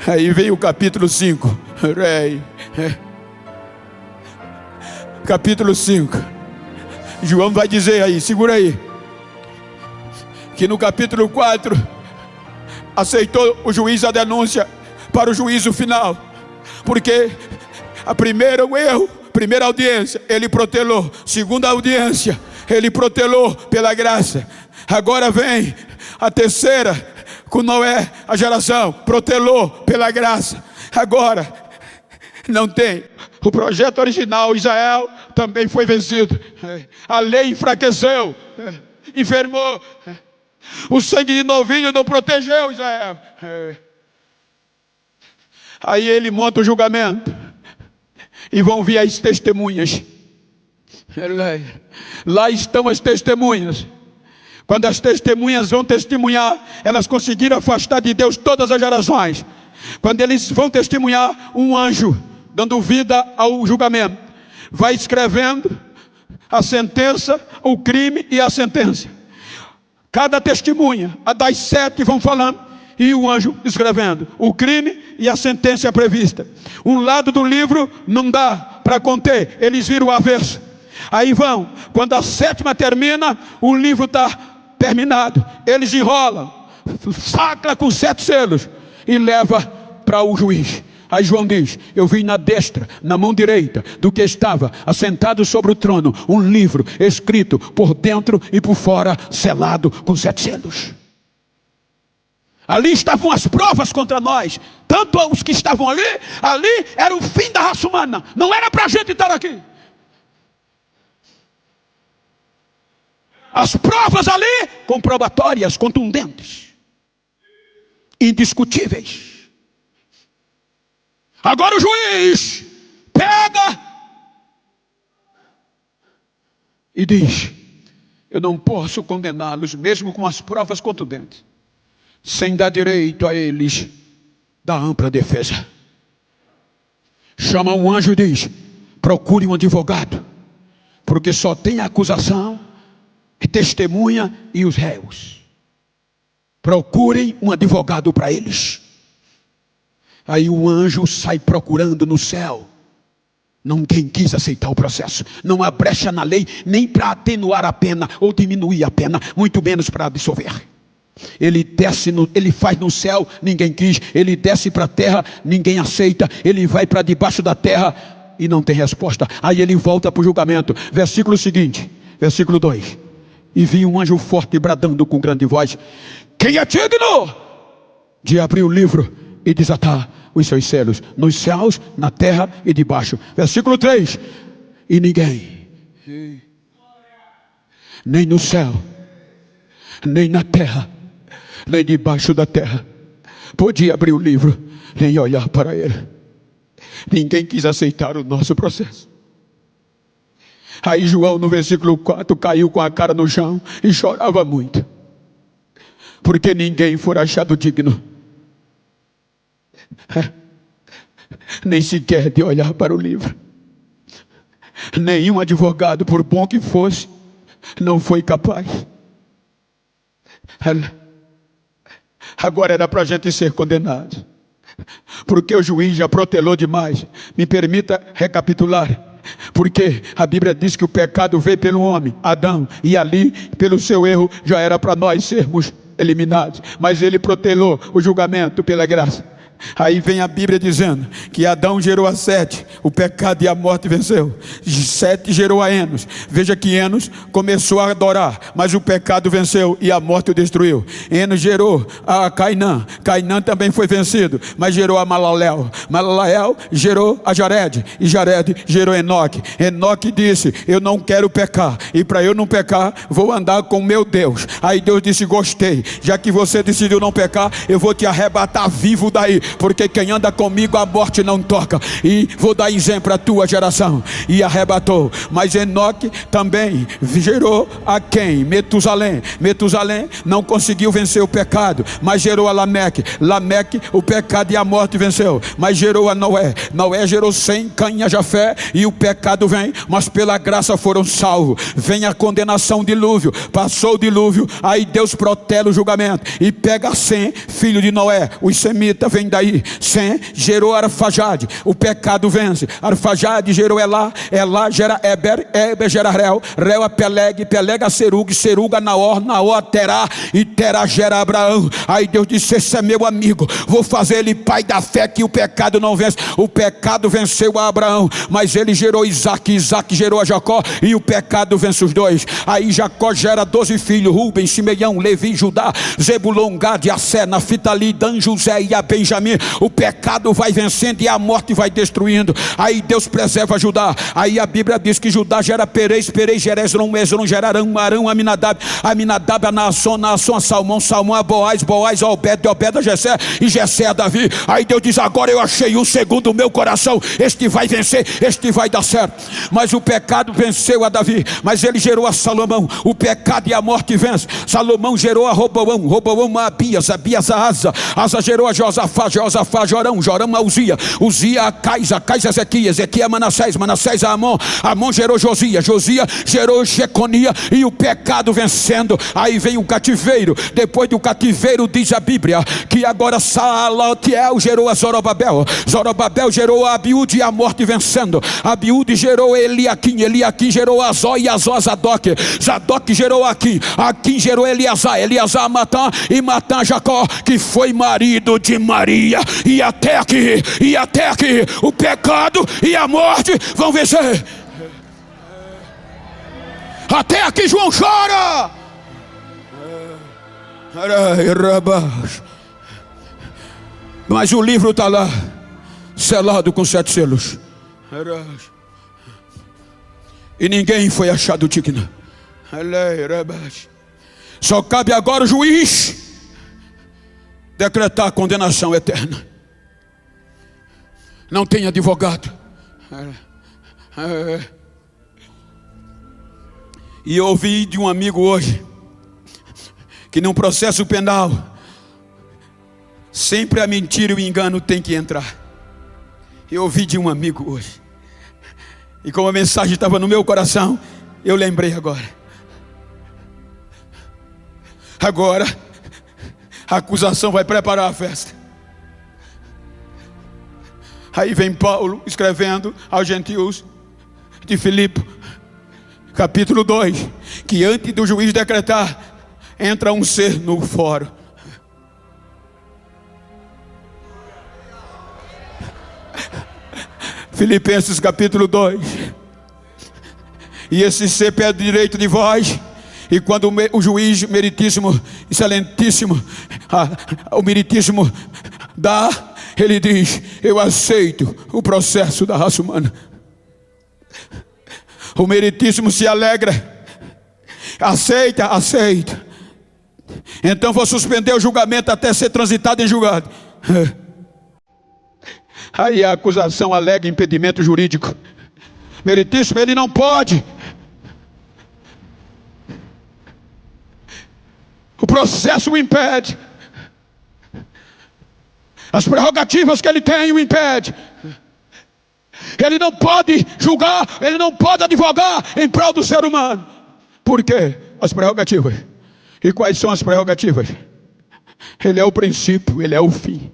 Aí vem o capítulo 5. Capítulo 5. João vai dizer aí, segura aí, que no capítulo 4 aceitou o juiz a denúncia para o juízo final, porque a primeira, o erro, primeira audiência, ele protelou. Segunda audiência, ele protelou pela graça. Agora vem a terceira, com Noé, a geração, protelou pela graça. Agora não tem. O projeto original, Israel, também foi vencido. A lei enfraqueceu, enfermou. O sangue de novinho não protegeu Israel. Aí ele monta o julgamento, e vão vir as testemunhas. Lá estão as testemunhas. Quando as testemunhas vão testemunhar, elas conseguiram afastar de Deus todas as gerações. Quando eles vão testemunhar, um anjo, dando vida ao julgamento, vai escrevendo a sentença, o crime e a sentença. Cada testemunha, a das 7 vão falando, e o anjo escrevendo o crime e a sentença prevista. Um lado do livro não dá para conter, eles viram o avesso. Aí vão, quando a 7ª termina, o livro está terminado, eles enrolam, sacra com 7 selos, e leva para o juiz. Aí João diz: eu vi na destra, na mão direita do que estava assentado sobre o trono, um livro escrito por dentro e por fora, selado com 7 selos. Ali estavam as provas contra nós. Tanto os que estavam ali era o fim da raça humana. Não era para a gente estar aqui. As provas ali, comprobatórias, contundentes, indiscutíveis. Agora o juiz pega e diz: eu não posso condená-los, mesmo com as provas contundentes, sem dar direito a eles da ampla defesa. Chama um anjo e diz: procure um advogado, porque só tem a acusação, a testemunha e os réus. Procurem um advogado para eles. Aí o anjo sai procurando no céu. Ninguém quis aceitar o processo. Não há brecha na lei, nem para atenuar a pena ou diminuir a pena, muito menos para absolver. Ele faz no céu, ninguém quis. Ele desce para a terra, ninguém aceita. Ele vai para debaixo da terra e não tem resposta. Aí ele volta para o julgamento. Versículo seguinte, versículo 2. E vi um anjo forte bradando com grande voz: quem é digno de abrir o livro e desatar os seus selos, nos céus, na terra e debaixo? Versículo 3. E ninguém, nem no céu, nem na terra, nem debaixo da terra, podia abrir o livro, nem olhar para ele. Ninguém quis aceitar o nosso processo. Aí João, no versículo 4, caiu com a cara no chão e chorava muito, porque ninguém for achado digno, nem sequer de olhar para o livro. Nenhum advogado, por bom que fosse, não foi capaz. Agora era para a gente ser condenado, porque o juiz já protelou demais. Me permita recapitular. Porque a Bíblia diz que o pecado veio pelo homem, Adão, e ali, pelo seu erro, já era para nós sermos eliminados. Mas ele protelou o julgamento pela graça. Aí vem a Bíblia dizendo que Adão gerou a Sete, o pecado e a morte venceu. Sete gerou a Enos. Veja que Enos começou a adorar, mas o pecado venceu e a morte o destruiu. Enos gerou a Cainã. Cainã também foi vencido, mas gerou a Malalel. Malalel gerou a Jared, e Jared gerou Enoque. Enoque disse: eu não quero pecar, e para eu não pecar, vou andar com meu Deus. Aí Deus disse: gostei, já que você decidiu não pecar, eu vou te arrebatar vivo daí, porque quem anda comigo a morte não toca, e vou dar exemplo à tua geração. E arrebatou. Mas Enoque também gerou a quem? Metusalém. Metusalém não conseguiu vencer o pecado, mas gerou a Lameque. Lameque, o pecado e a morte venceu, mas gerou a Noé. Noé gerou Sem, Cã e a Jafé, e o pecado vem, mas pela graça foram salvos. Vem a condenação, dilúvio. Passou o dilúvio, aí Deus protela o julgamento e pega Sem, filho de Noé. Os semitas vêm daí. Sem gerou Arfajade, o pecado vence. Arfajade gerou Elá, Elá gera Eber, Eber gera Reu, Reu a Peleg, Peleg a Serug, Serug a Naor, Naor a Terá, e Terá gera Abraão. Aí Deus disse: esse é meu amigo, vou fazer ele pai da fé, que o pecado não vence. O pecado venceu a Abraão, mas ele gerou Isaac, Isaac gerou a Jacó, e o pecado vence os dois. Aí Jacó gera 12 filhos: Rubem, Simeão, Levi, Judá, Zebulon, Gad, Assé, Naftali, Dan, José e a Benjamim. O pecado vai vencendo e a morte vai destruindo. Aí Deus preserva Judá. Aí a Bíblia diz que Judá gera Perez, Perez gera Esrom, Esrom gera Arão, Arão, Aminadab, Aminadab a Naasson, Naasson a Salmão, Salmão a Boaz, Boaz a Obed, Obed a Jessé, e Jessé a Davi. Aí Deus diz: agora eu achei um segundo o meu coração, este vai vencer, este vai dar certo. Mas o pecado venceu a Davi, mas ele gerou a Salomão. O pecado e a morte vence. Salomão gerou a Roboão, Roboão a Abias, Abias a Asa, Asa gerou a Josafá, Josafá Jorão, Jorão a Uzia, Uzia a Cais a Ezequias, Ezequias a Manassés, Manassés a Amon, Amon gerou Josias, Josias gerou Jeconia, e o pecado vencendo. Aí vem o cativeiro. Depois do cativeiro, diz a Bíblia que agora Salatiel gerou a Zorobabel, Zorobabel gerou a Abiúde, e a morte vencendo. Abiúde gerou Eliaquim, Eliaquim gerou Azó, e Azó a Zadok, Zadok gerou Aquim, Aquim gerou Eliasar, Eliasar a Matã, e Matã a Jacó, que foi marido de Maria. dia e até aqui, o pecado e a morte vão vencer. Até aqui João chora. Mas o livro está lá, selado com 7 selos. E ninguém foi achado digno. Só cabe agora o juiz decretar a condenação eterna. Não tem advogado. E eu ouvi de um amigo hoje que num processo penal sempre a mentira e o engano tem que entrar. Eu ouvi de um amigo hoje, e como a mensagem estava no meu coração, eu lembrei agora. Agora a acusação vai preparar a festa. Aí vem Paulo escrevendo aos gentios de Filipe, capítulo 2, que antes do juiz decretar, entra um ser no fórum. Filipenses capítulo 2. E esse ser pede direito de voz. E quando o juiz meritíssimo, excelentíssimo, o meritíssimo dá, ele diz: eu aceito o processo da raça humana. O meritíssimo se alegra. Aceita. Então vou suspender o julgamento até ser transitado em julgado. Aí a acusação alega impedimento jurídico. Meritíssimo, ele não pode. O processo o impede. As prerrogativas que ele tem o impede. Ele não pode julgar, ele não pode advogar em prol do ser humano. Por quê? As prerrogativas. E quais são as prerrogativas? Ele é o princípio, ele é o fim.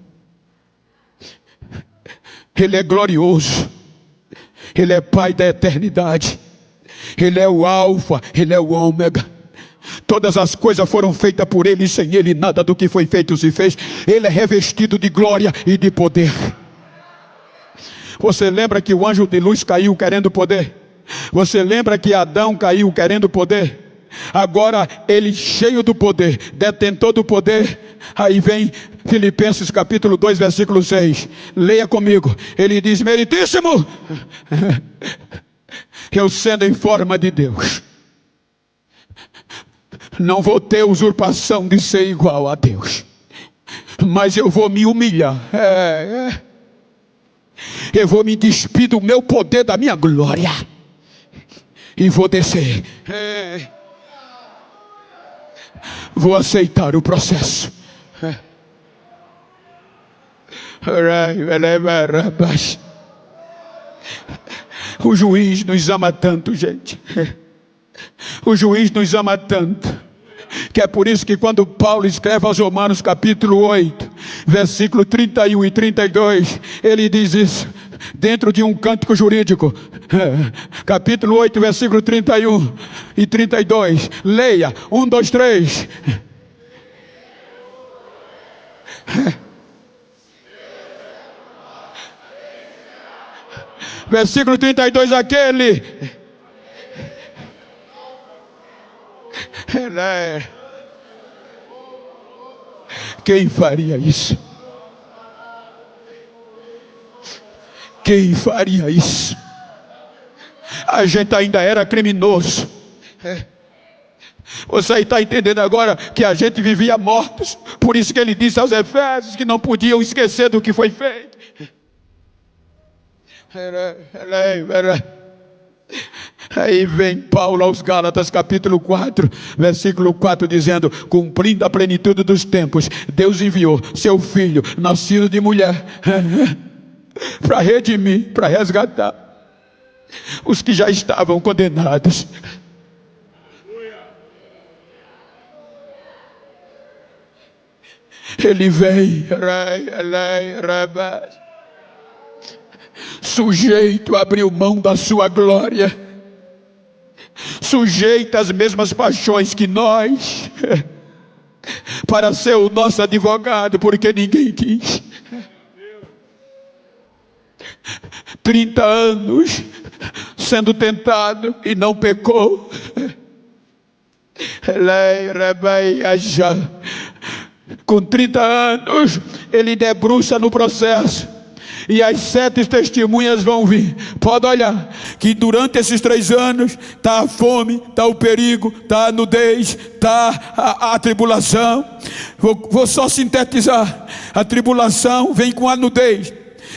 Ele é glorioso. Ele é Pai da eternidade. Ele é o Alfa, ele é o Ômega. Todas as coisas foram feitas por ele, e sem ele nada do que foi feito se fez. Ele é revestido de glória e de poder. Você lembra que o anjo de luz caiu querendo poder? Você lembra que Adão caiu querendo poder? Agora ele, cheio do poder, detentor do poder. Aí vem Filipenses capítulo 2, versículo 6. Leia comigo. Ele diz: meritíssimo, eu sendo em forma de Deus, não vou ter usurpação de ser igual a Deus, mas eu vou me humilhar. Eu vou me despir do meu poder, da minha glória, e vou descer. Vou aceitar o processo. O juiz nos ama tanto, gente. O juiz nos ama tanto, que é por isso que quando Paulo escreve aos Romanos capítulo 8, versículo 31 e 32, ele diz isso dentro de um cântico jurídico. Capítulo 8, versículo 31 e 32. Leia, 1, 2, 3. Versículo 32, aquele. Quem faria isso? Quem faria isso? A gente ainda era criminoso. Você está entendendo agora que a gente vivia mortos. Por isso que ele disse aos Efésios que não podiam esquecer do que foi feito. Aí vem Paulo aos Gálatas capítulo 4, versículo 4, dizendo: cumprindo a plenitude dos tempos, Deus enviou seu Filho, nascido de mulher, para redimir, para resgatar os que já estavam condenados. Ele vem sujeito, abriu mão da sua glória, sujeito às mesmas paixões que nós, para ser o nosso advogado, porque ninguém quis. 30 anos sendo tentado e não pecou. Com 30 anos, ele debruça no processo. E as 7 testemunhas vão vir. Pode olhar, que durante esses 3 anos, está a fome, está o perigo, está a nudez, está a tribulação. Vou só sintetizar. A tribulação vem com a nudez.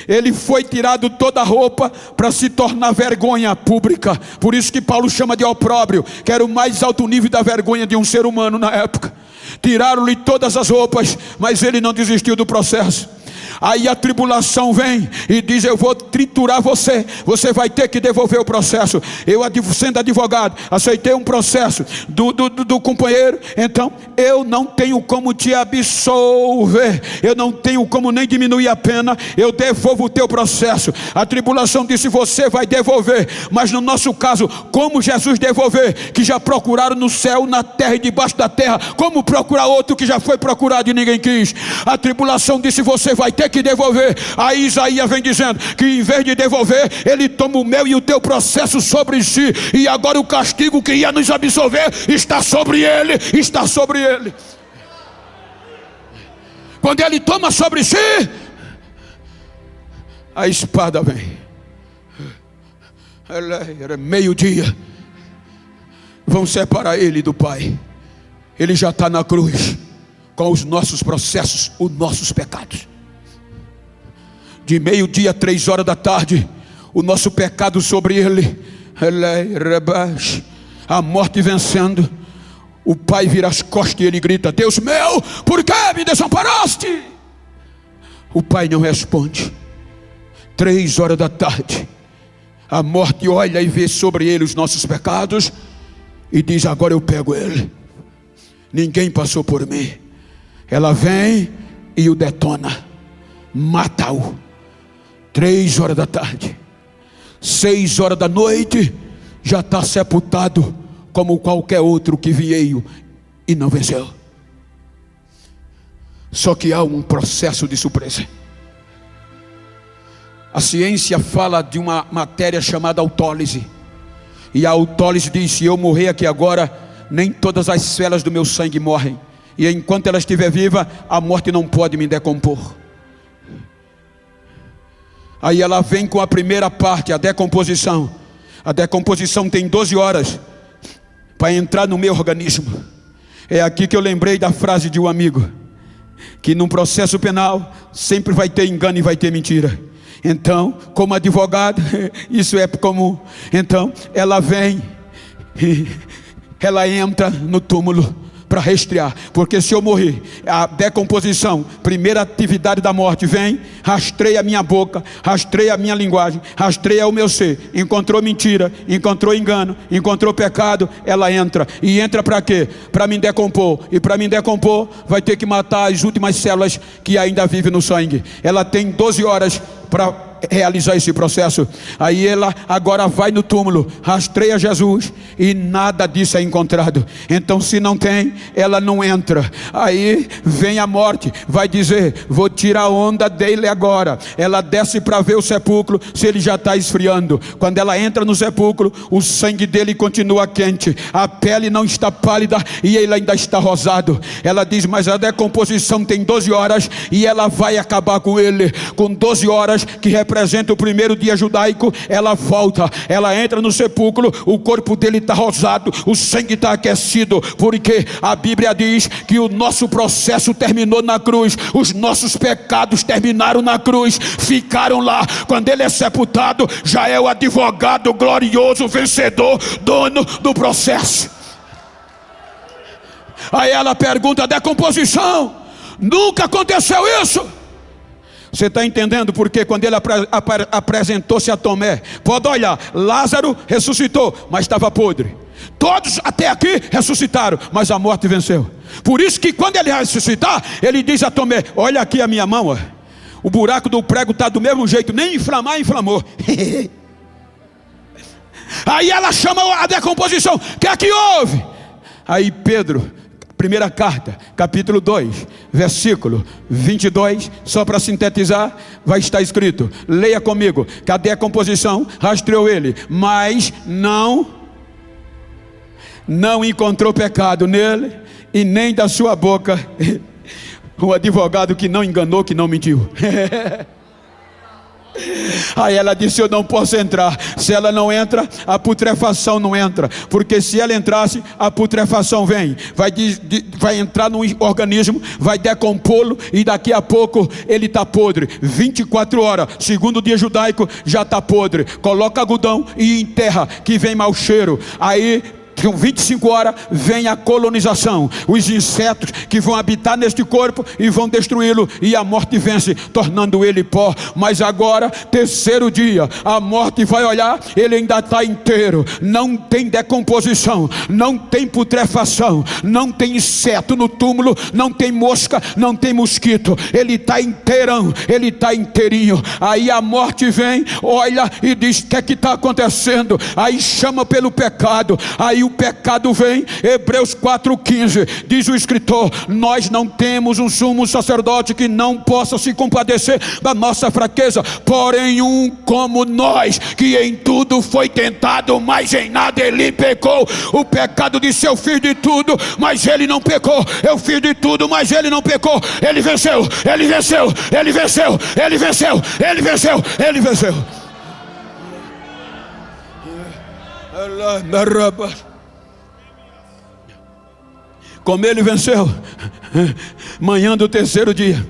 Ele foi tirado toda a roupa para se tornar vergonha pública. Por isso que Paulo chama de opróbrio, que era o mais alto nível da vergonha de um ser humano na época. Tiraram-lhe todas as roupas, mas ele não desistiu do processo. Aí a tribulação vem e diz: eu vou triturar você, você vai ter que devolver o processo. Eu, sendo advogado, aceitei um processo do companheiro. Então eu não tenho como te absolver, eu não tenho como nem diminuir a pena, eu devolvo o teu processo. A tribulação disse: você vai devolver. Mas no nosso caso, como Jesus devolver, que já procuraram no céu, na terra e debaixo da terra? Como procurar outro que já foi procurado e ninguém quis? A tribulação disse: você vai ter que devolver. Aí Isaías vem dizendo que em vez de devolver, ele toma o meu e o teu processo sobre si, e agora o castigo que ia nos absolver está sobre ele, está sobre ele. Quando ele toma sobre si, a espada vem. Era meio-dia, vão separar ele do Pai. Ele já está na cruz com os nossos processos, os nossos pecados. De meio-dia a 3 horas da tarde, o nosso pecado sobre ele, a morte vencendo. O Pai vira as costas e ele grita: Deus meu, por que me desamparaste? O Pai não responde. 3 horas da tarde, a morte olha e vê sobre ele os nossos pecados e diz: agora eu pego ele. Ninguém passou por mim. Ela vem e o detona, mata-o. 3 horas da tarde, 6 horas da noite, já está sepultado como qualquer outro que veio e não venceu. Só que há um processo de surpresa. A ciência fala de uma matéria chamada autólise. E a autólise diz: se eu morrer aqui agora, nem todas as células do meu sangue morrem. E enquanto ela estiver viva, a morte não pode me decompor. Aí ela vem com a primeira parte, a decomposição. A decomposição tem 12 horas para entrar no meu organismo. É aqui que eu lembrei da frase de um amigo, que num processo penal sempre vai ter engano e vai ter mentira. Então, como advogado, isso é comum. Então, ela vem, ela entra no túmulo para rastrear, porque se eu morrer, a decomposição, primeira atividade da morte, vem, rastreia a minha boca, rastreia a minha linguagem, rastreia o meu ser. Encontrou mentira, encontrou engano, encontrou pecado, ela entra. E entra para quê? Para me decompor. E para me decompor, vai ter que matar as últimas células que ainda vivem no sangue. Ela tem 12 horas para realizar esse processo. Aí ela agora vai no túmulo, rastreia Jesus e nada disso é encontrado. Então, se não tem, ela não entra. Aí vem a morte, vai dizer: vou tirar a onda dele agora. Ela desce para ver o sepulcro, se ele já está esfriando. Quando ela entra no sepulcro, o sangue dele continua quente, a pele não está pálida e ele ainda está rosado. Ela diz: mas a decomposição tem 12 horas e ela vai acabar com ele. Com 12 horas, que representa o primeiro dia judaico, ela volta, ela entra no sepulcro, o corpo dele está rosado, o sangue está aquecido, porque a Bíblia diz que o nosso processo terminou na cruz, os nossos pecados terminaram na cruz, ficaram lá. Quando ele é sepultado, já é o advogado glorioso, vencedor, dono do processo. Aí ela pergunta: decomposição, nunca aconteceu isso? Você está entendendo porque quando ele apresentou-se a Tomé, pode olhar, Lázaro ressuscitou, mas estava podre. Todos até aqui ressuscitaram, mas a morte venceu. Por isso que quando ele ressuscitar, ele diz a Tomé: olha aqui a minha mão, ó. O buraco do prego está do mesmo jeito, nem inflamar, inflamou. Aí ela chama a decomposição: o que é que houve? Aí Pedro, Primeira carta, capítulo 2, versículo 22, só para sintetizar, vai estar escrito, leia comigo: cadê a composição? Rastreou ele, mas não encontrou pecado nele, e nem da sua boca o advogado que não enganou, que não mentiu. Aí ela disse: eu não posso entrar. Se ela não entra, a putrefação não entra, porque se ela entrasse, a putrefação vem, vai entrar no organismo, vai decompô-lo, e daqui a pouco ele está podre. 24 horas, segundo o dia judaico, já está podre. Coloca algodão e enterra, que vem mau cheiro. Aí com 25 horas vem a colonização, os insetos que vão habitar neste corpo e vão destruí-lo, e a morte vence, tornando ele pó. Mas agora, terceiro dia, a morte vai olhar, ele ainda está inteiro, não tem decomposição, não tem putrefação, não tem inseto no túmulo, não tem mosca, não tem mosquito, ele está inteirão, ele está inteirinho. Aí a morte vem, olha e diz: o que é que está acontecendo? Aí chama pelo pecado, aí o pecado vem. Hebreus 4,15 diz o escritor: nós não temos um sumo sacerdote que não possa se compadecer da nossa fraqueza, porém um como nós, que em tudo foi tentado, mas em nada ele pecou. O pecado de seu filho de tudo, mas ele não pecou. Eu fiz de tudo, mas ele não pecou. Ele venceu, ele venceu, ele venceu, ele venceu, ele venceu, ele venceu. Como ele venceu? Manhã do terceiro dia.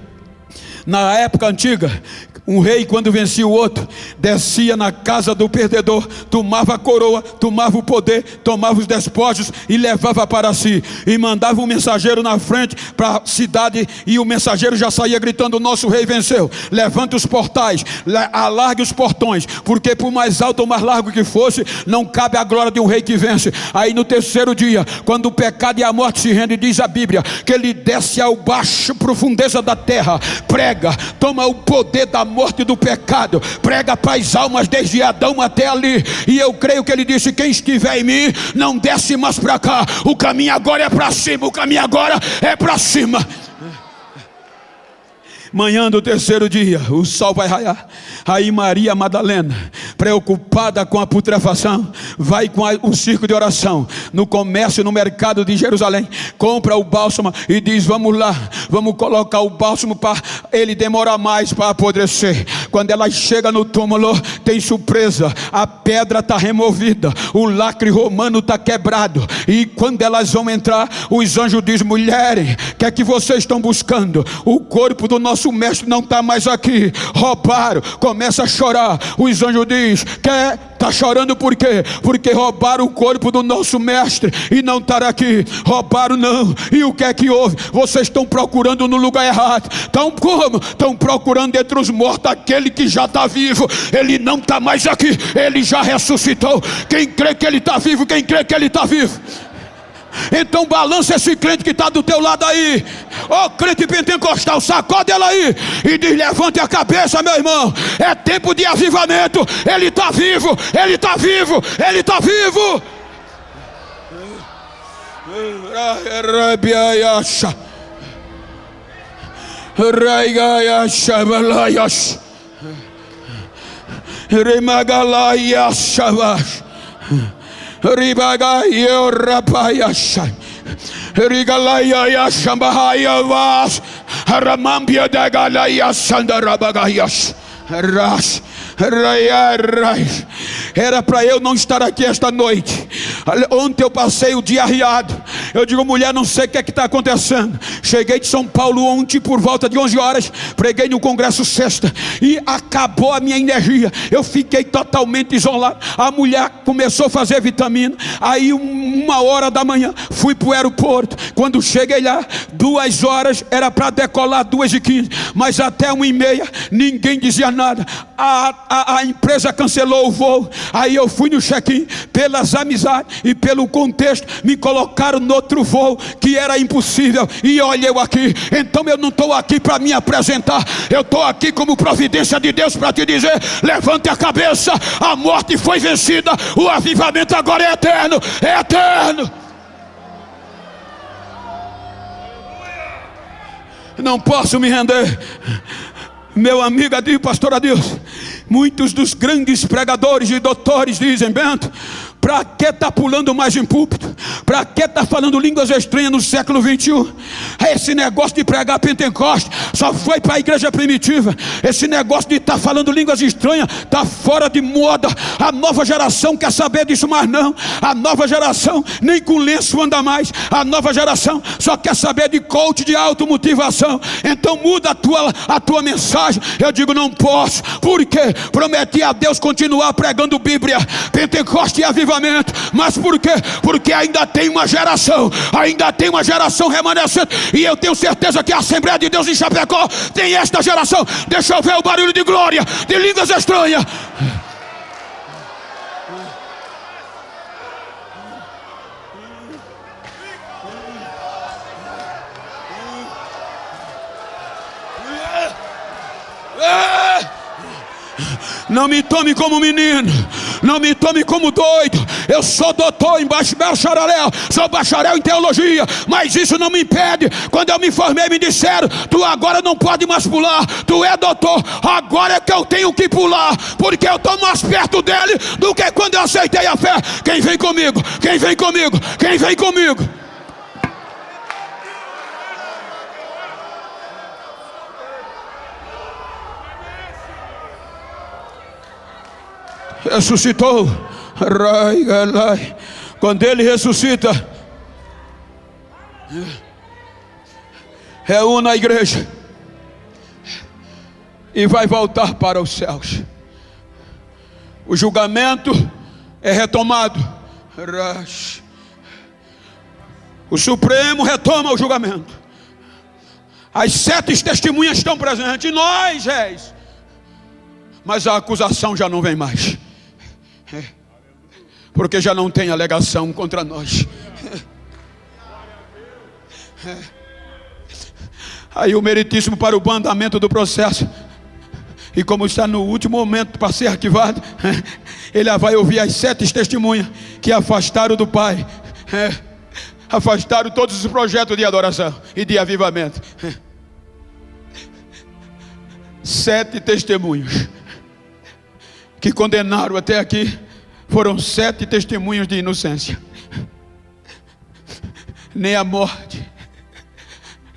Na época antiga, um rei, quando vencia o outro, descia na casa do perdedor, tomava a coroa, tomava o poder, tomava os despojos e levava para si, e mandava um mensageiro na frente para a cidade, e o mensageiro já saía gritando: nosso rei venceu. Levanta os portais, alargue os portões, porque por mais alto ou mais largo que fosse, não cabe a glória de um rei que vence. Aí no terceiro dia, quando o pecado e a morte se rendem, diz a Bíblia que ele desce ao baixo profundeza da terra, prega, toma o poder da morte e do pecado, prega para as almas desde Adão até ali. E eu creio que ele disse: quem estiver em mim não desce mais para cá, o caminho agora é para cima, o caminho agora é para cima. Manhã do terceiro dia, o sol vai raiar. Aí Maria Madalena, preocupada com a putrefação, vai com o circo de oração no comércio, no mercado de Jerusalém, compra o bálsamo e diz: vamos lá, vamos colocar o bálsamo para ele demorar mais para apodrecer. Quando ela chega no túmulo, tem surpresa: a pedra está removida, o lacre romano está quebrado. E quando elas vão entrar, os anjos dizem: mulheres, o que é que vocês estão buscando? O corpo do nosso mestre não está mais aqui, roubaram. Começa a chorar. Os anjos dizem: está chorando por quê? Porque roubaram o corpo do nosso mestre e não está aqui. Roubaram não. E o que é que houve? Vocês estão procurando no lugar errado. Estão como? Estão procurando entre os mortos aquele que já está vivo. Ele não está mais aqui, ele já ressuscitou. Quem crê que ele está vivo? Quem crê que ele está vivo? Então balança esse crente que está do teu lado aí, ó, crente pentecostal, sacode ela aí e diz: levante a cabeça, meu irmão, é tempo de avivamento. Ele está vivo, ele está vivo, ele está vivo. Ribagaio rapayasha Rigalaya yashambahaya was Haramambia dagalaya sandarabagayas Ras era para eu não estar aqui esta noite. Ontem eu passei o dia arriado. Eu digo: mulher, não sei o que é que está acontecendo. Cheguei de São Paulo ontem por volta de 11 horas, preguei no congresso sexta e acabou a minha energia. Eu fiquei totalmente isolado. A mulher começou a fazer vitamina. Aí 1h da manhã fui para o aeroporto. Quando cheguei lá, 2 horas, era para decolar 2h15, mas até 1h30 ninguém dizia nada. A empresa cancelou o voo. Aí eu fui no check-in, pelas amizades e pelo contexto, me colocaram no outro voo que era impossível. E olha eu aqui. Então eu não estou aqui para me apresentar, eu estou aqui como providência de Deus para te dizer: levante a cabeça, a morte foi vencida, o avivamento agora é eterno, é eterno. Não posso me render. Meu amigo Adil, pastor Adil, muitos dos grandes pregadores e doutores dizem: Bento, para que está pulando mais em púlpito? Para que está falando línguas estranhas no século 21? Esse negócio de pregar Pentecoste só foi para a igreja primitiva. Esse negócio de estar falando línguas estranhas está fora de moda. A nova geração quer saber disso mais não. A nova geração nem com lenço anda mais. A nova geração só quer saber de coach de automotivação. Então muda a tua mensagem. Eu digo: não posso. Por quê? Prometi a Deus continuar pregando Bíblia, Pentecoste e avivamento. Mas por quê? Porque ainda tem uma geração remanescente, e eu tenho certeza que a Assembleia de Deus em Chapecó tem esta geração. Deixa eu ver o barulho de glória, de línguas estranhas. Não me tome como menino, não me tome como doido. Eu sou doutor em bacharel, sou bacharel em teologia, mas isso não me impede. Quando eu me formei, me disseram: tu agora não pode mais pular, tu é doutor, agora é que eu tenho que pular, porque eu estou mais perto dele do que quando eu aceitei a fé. Quem vem comigo? Quem vem comigo? Quem vem comigo? Ressuscitou. Quando ele ressuscita, reúne a igreja e vai voltar para os céus. O julgamento é retomado. O Supremo retoma o julgamento. As 7 testemunhas estão presentes, e nós réis. Mas a acusação já não vem mais, porque já não tem alegação contra nós. Aí o meritíssimo para o andamento do processo, e como está no último momento para ser arquivado, ele vai ouvir as 7 testemunhas que afastaram do Pai, afastaram todos os projetos de adoração e de avivamento. 7 testemunhos que condenaram até aqui foram 7 testemunhos de inocência. Nem a morte,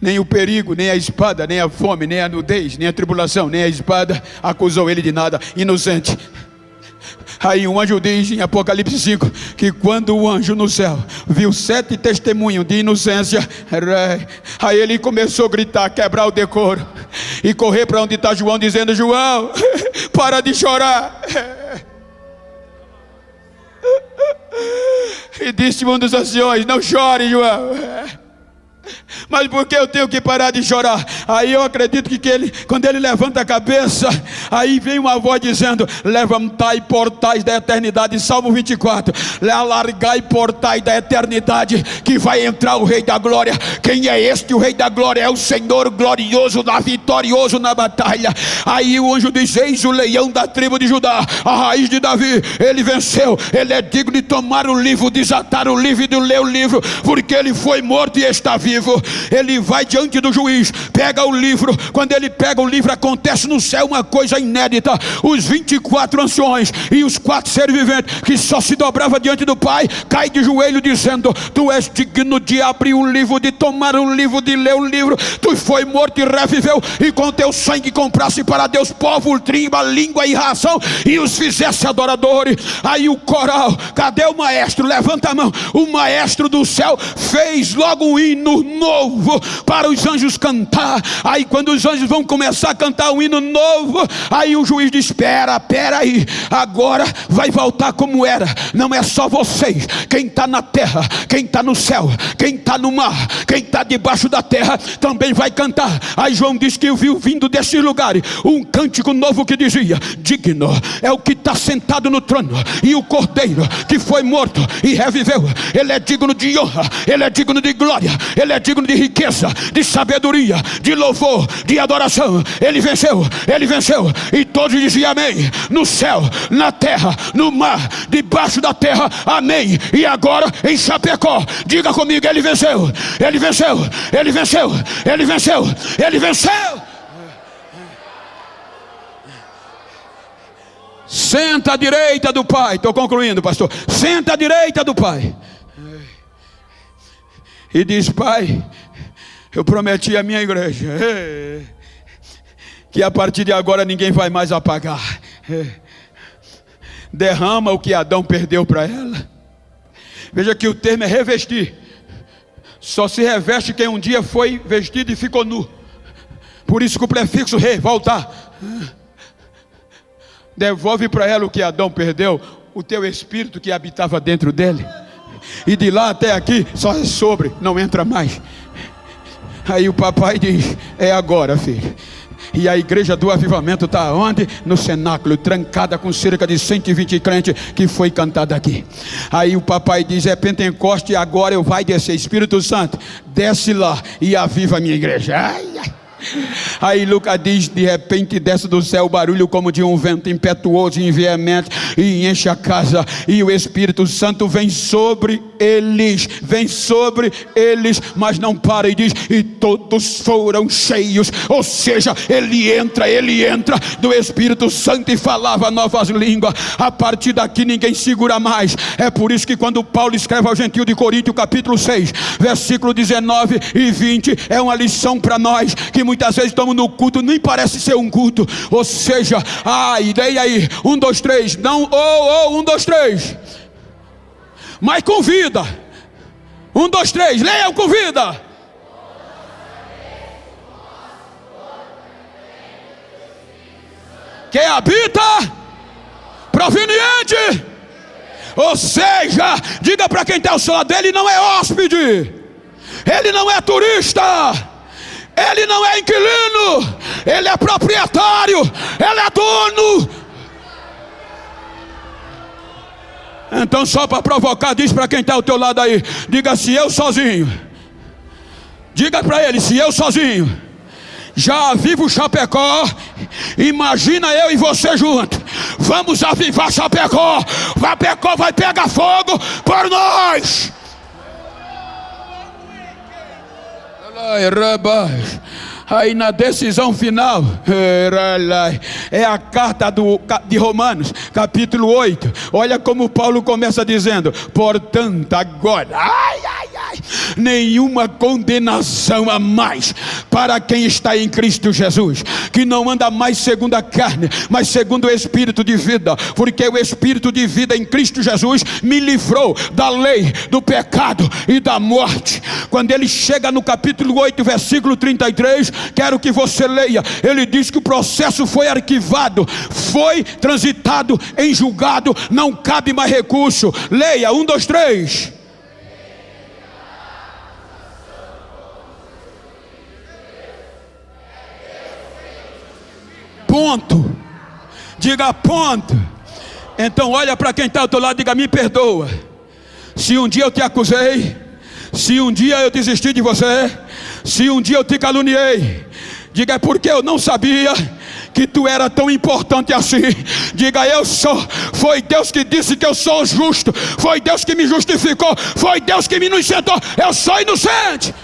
nem o perigo, nem a espada, nem a fome, nem a nudez, nem a tribulação, nem a espada acusou ele de nada. Inocente. Aí um anjo diz em Apocalipse 5 que quando o anjo no céu viu 7 testemunhos de inocência, aí ele começou a gritar, quebrar o decoro e correr para onde está João, dizendo: João, para de chorar. E disse um dos anciões: não chore, João. Mas por que eu tenho que parar de chorar? Aí eu acredito que ele, quando ele levanta a cabeça, aí vem uma voz dizendo: levantai portais da eternidade. Salmo 24: alargai portais da eternidade, que vai entrar o Rei da Glória. Quem é este? O Rei da Glória é o Senhor glorioso, vitorioso na batalha. Aí o anjo diz: eis o leão da tribo de Judá, a raiz de Davi. Ele venceu, ele é digno de tomar o livro, desatar o livro e de ler o livro, porque ele foi morto e está vivo. Ele vai diante do juiz, pega o livro. Quando ele pega o livro, acontece no céu uma coisa inédita. Os 24 anciões e os 4 seres viventes, que só se dobrava diante do Pai, cai de joelho dizendo: tu és digno de abrir o livro, de tomar o livro, de ler o livro. Tu foi morto e reviveu, e com teu sangue comprasse para Deus povo, tribo, língua e ração, e os fizesse adoradores. Aí o coral, cadê o maestro? Levanta a mão. O maestro do céu fez logo um hino novo para os anjos cantar. Aí quando os anjos vão começar a cantar um hino novo, aí o juiz diz: espera aí, agora vai voltar como era. Não é só vocês, quem está na terra, quem está no céu, quem está no mar, quem está debaixo da terra também vai cantar. Aí João diz que viu vindo desses lugares um cântico novo que dizia: digno é o que está sentado no trono e o cordeiro que foi morto e reviveu. Ele é digno de honra, ele é digno de glória, ele é é digno de riqueza, de sabedoria, de louvor, de adoração. Ele venceu, ele venceu. E todos diziam amém. No céu, na terra, no mar, debaixo da terra, amém. E agora em Chapecó, diga comigo, ele venceu, ele venceu, ele venceu, ele venceu, ele venceu. Senta à direita do Pai. Estou concluindo, pastor. Senta à direita do Pai e diz: Pai, eu prometi à minha igreja que a partir de agora ninguém vai mais apagar. Derrama o que Adão perdeu para ela. Veja que o termo é revestir. Só se reveste quem um dia foi vestido e ficou nu. Por isso que o prefixo re, voltar. Devolve para ela o que Adão perdeu, o teu espírito que habitava dentro dele. E de lá até aqui só é sobre, não entra mais. Aí o papai diz: é agora, filho. E a igreja do avivamento está onde? No cenáculo, trancada com cerca de 120 crentes, que foi cantada aqui. Aí o papai diz: é Pentecoste, agora eu vai descer. Espírito Santo, desce lá e aviva a minha igreja. Ai, ai. Aí Lucas diz: de repente desce do céu barulho como de um vento impetuoso e veemente, e enche a casa, e o Espírito Santo vem sobre eles, mas não para, e diz: e todos foram cheios. Ou seja, ele entra do Espírito Santo e falava novas línguas. A partir daqui ninguém segura mais. É por isso que quando Paulo escreve ao Gentio de Corinto, capítulo 6, versículo 19 e 20, é uma lição para nós, que muitas vezes estamos no culto, nem parece ser um culto. Ou seja, ideia aí, 1, 2, 3, não, 1, 2, 3, mas convida. 1, 2, 3, leiam, convida. Que habita proveniente. Ou seja, diga para quem está ao seu lado: ele não é hóspede, ele não é turista, ele não é inquilino, ele é proprietário, ele é dono. Então, só para provocar, diz para quem está ao teu lado aí, diga: se eu sozinho, diga para ele: se eu sozinho já avivo Chapecó, imagina eu e você junto. Vamos avivar Chapecó. Chapecó vai pegar fogo por nós. Aí na decisão final, é a carta de Romanos, capítulo 8. Olha como Paulo começa dizendo: portanto agora, nenhuma condenação a mais para quem está em Cristo Jesus, que não anda mais segundo a carne, mas segundo o Espírito de vida. Porque o Espírito de vida em Cristo Jesus me livrou da lei, do pecado e da morte. Quando ele chega no capítulo 8, versículo 33, quero que você leia. Ele diz que o processo foi arquivado, foi transitado em julgado, não cabe mais recurso. Leia, 1, 2, 3. Ponto. Diga ponto. Então olha para quem está ao teu lado e diga: me perdoa se um dia eu te acusei, se um dia eu desisti de você, se um dia eu te caluniei. Diga: é porque eu não sabia que tu era tão importante assim. Diga: eu sou. Foi Deus que disse que eu sou justo, foi Deus que me justificou, foi Deus que me inocentou. Eu sou inocente.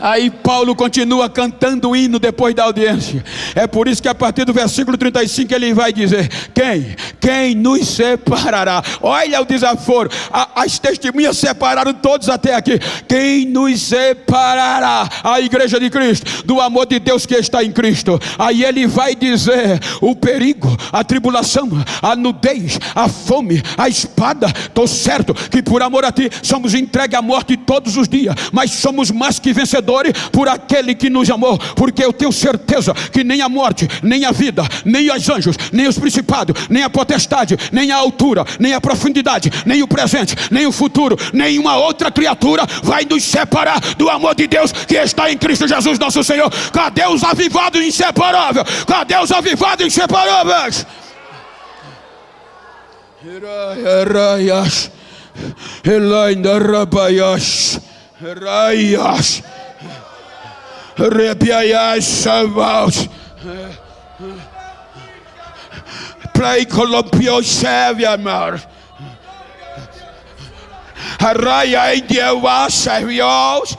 Aí Paulo continua cantando o hino depois da audiência. É por isso que a partir do versículo 35 ele vai dizer: quem nos separará? Olha o desaforo. As testemunhas separaram todos até aqui. Quem nos separará, a igreja de Cristo, do amor de Deus que está em Cristo? Aí ele vai dizer: o perigo, a tribulação, a nudez, a fome, a espada. Estou certo que por amor a ti somos entregues à morte todos os dias, mas somos mais que vencedores por aquele que nos amou. Porque eu tenho certeza que nem a morte, nem a vida, nem os anjos, nem os principados, nem a potestade, nem a altura, nem a profundidade, nem o presente, nem o futuro, nenhuma outra criatura vai nos separar do amor de Deus que está em Cristo Jesus nosso Senhor. Cadê os avivados inseparáveis? Cadê os avivados inseparáveis? Elainda Rabayas. Raias, repiaias, salvaos, play colombio serviamar, Raya em Deus servios,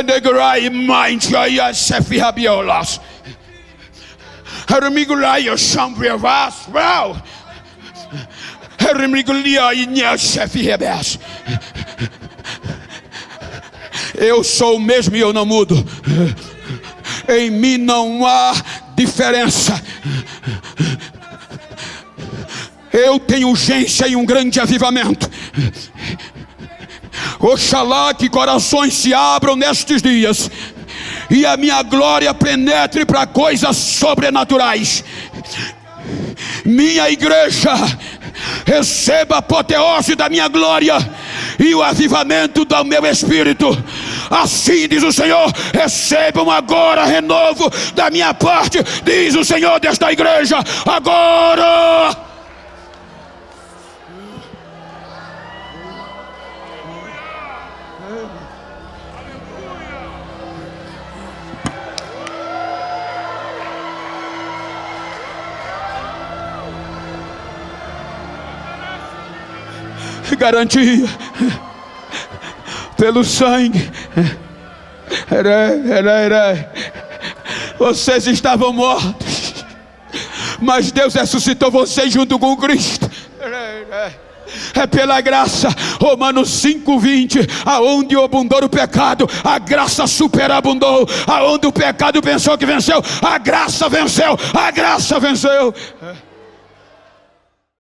Negrai Maintia Sefiabiolas, Hermigulaio Sambriavas, well. Eu sou o mesmo e eu não mudo. Em mim não há diferença. Eu tenho urgência e um grande avivamento. Oxalá que corações se abram nestes dias e a minha glória penetre para coisas sobrenaturais. Minha igreja receba a apoteose da minha glória e o avivamento do meu espírito. Assim diz o Senhor: recebam agora renovo da minha parte, diz o Senhor desta igreja. Agora garantia pelo sangue. Vocês estavam mortos, mas Deus ressuscitou vocês junto com Cristo. É pela graça. Romanos 5:20. Aonde abundou o pecado, a graça superabundou. Aonde o pecado pensou que venceu, a graça venceu. A graça venceu.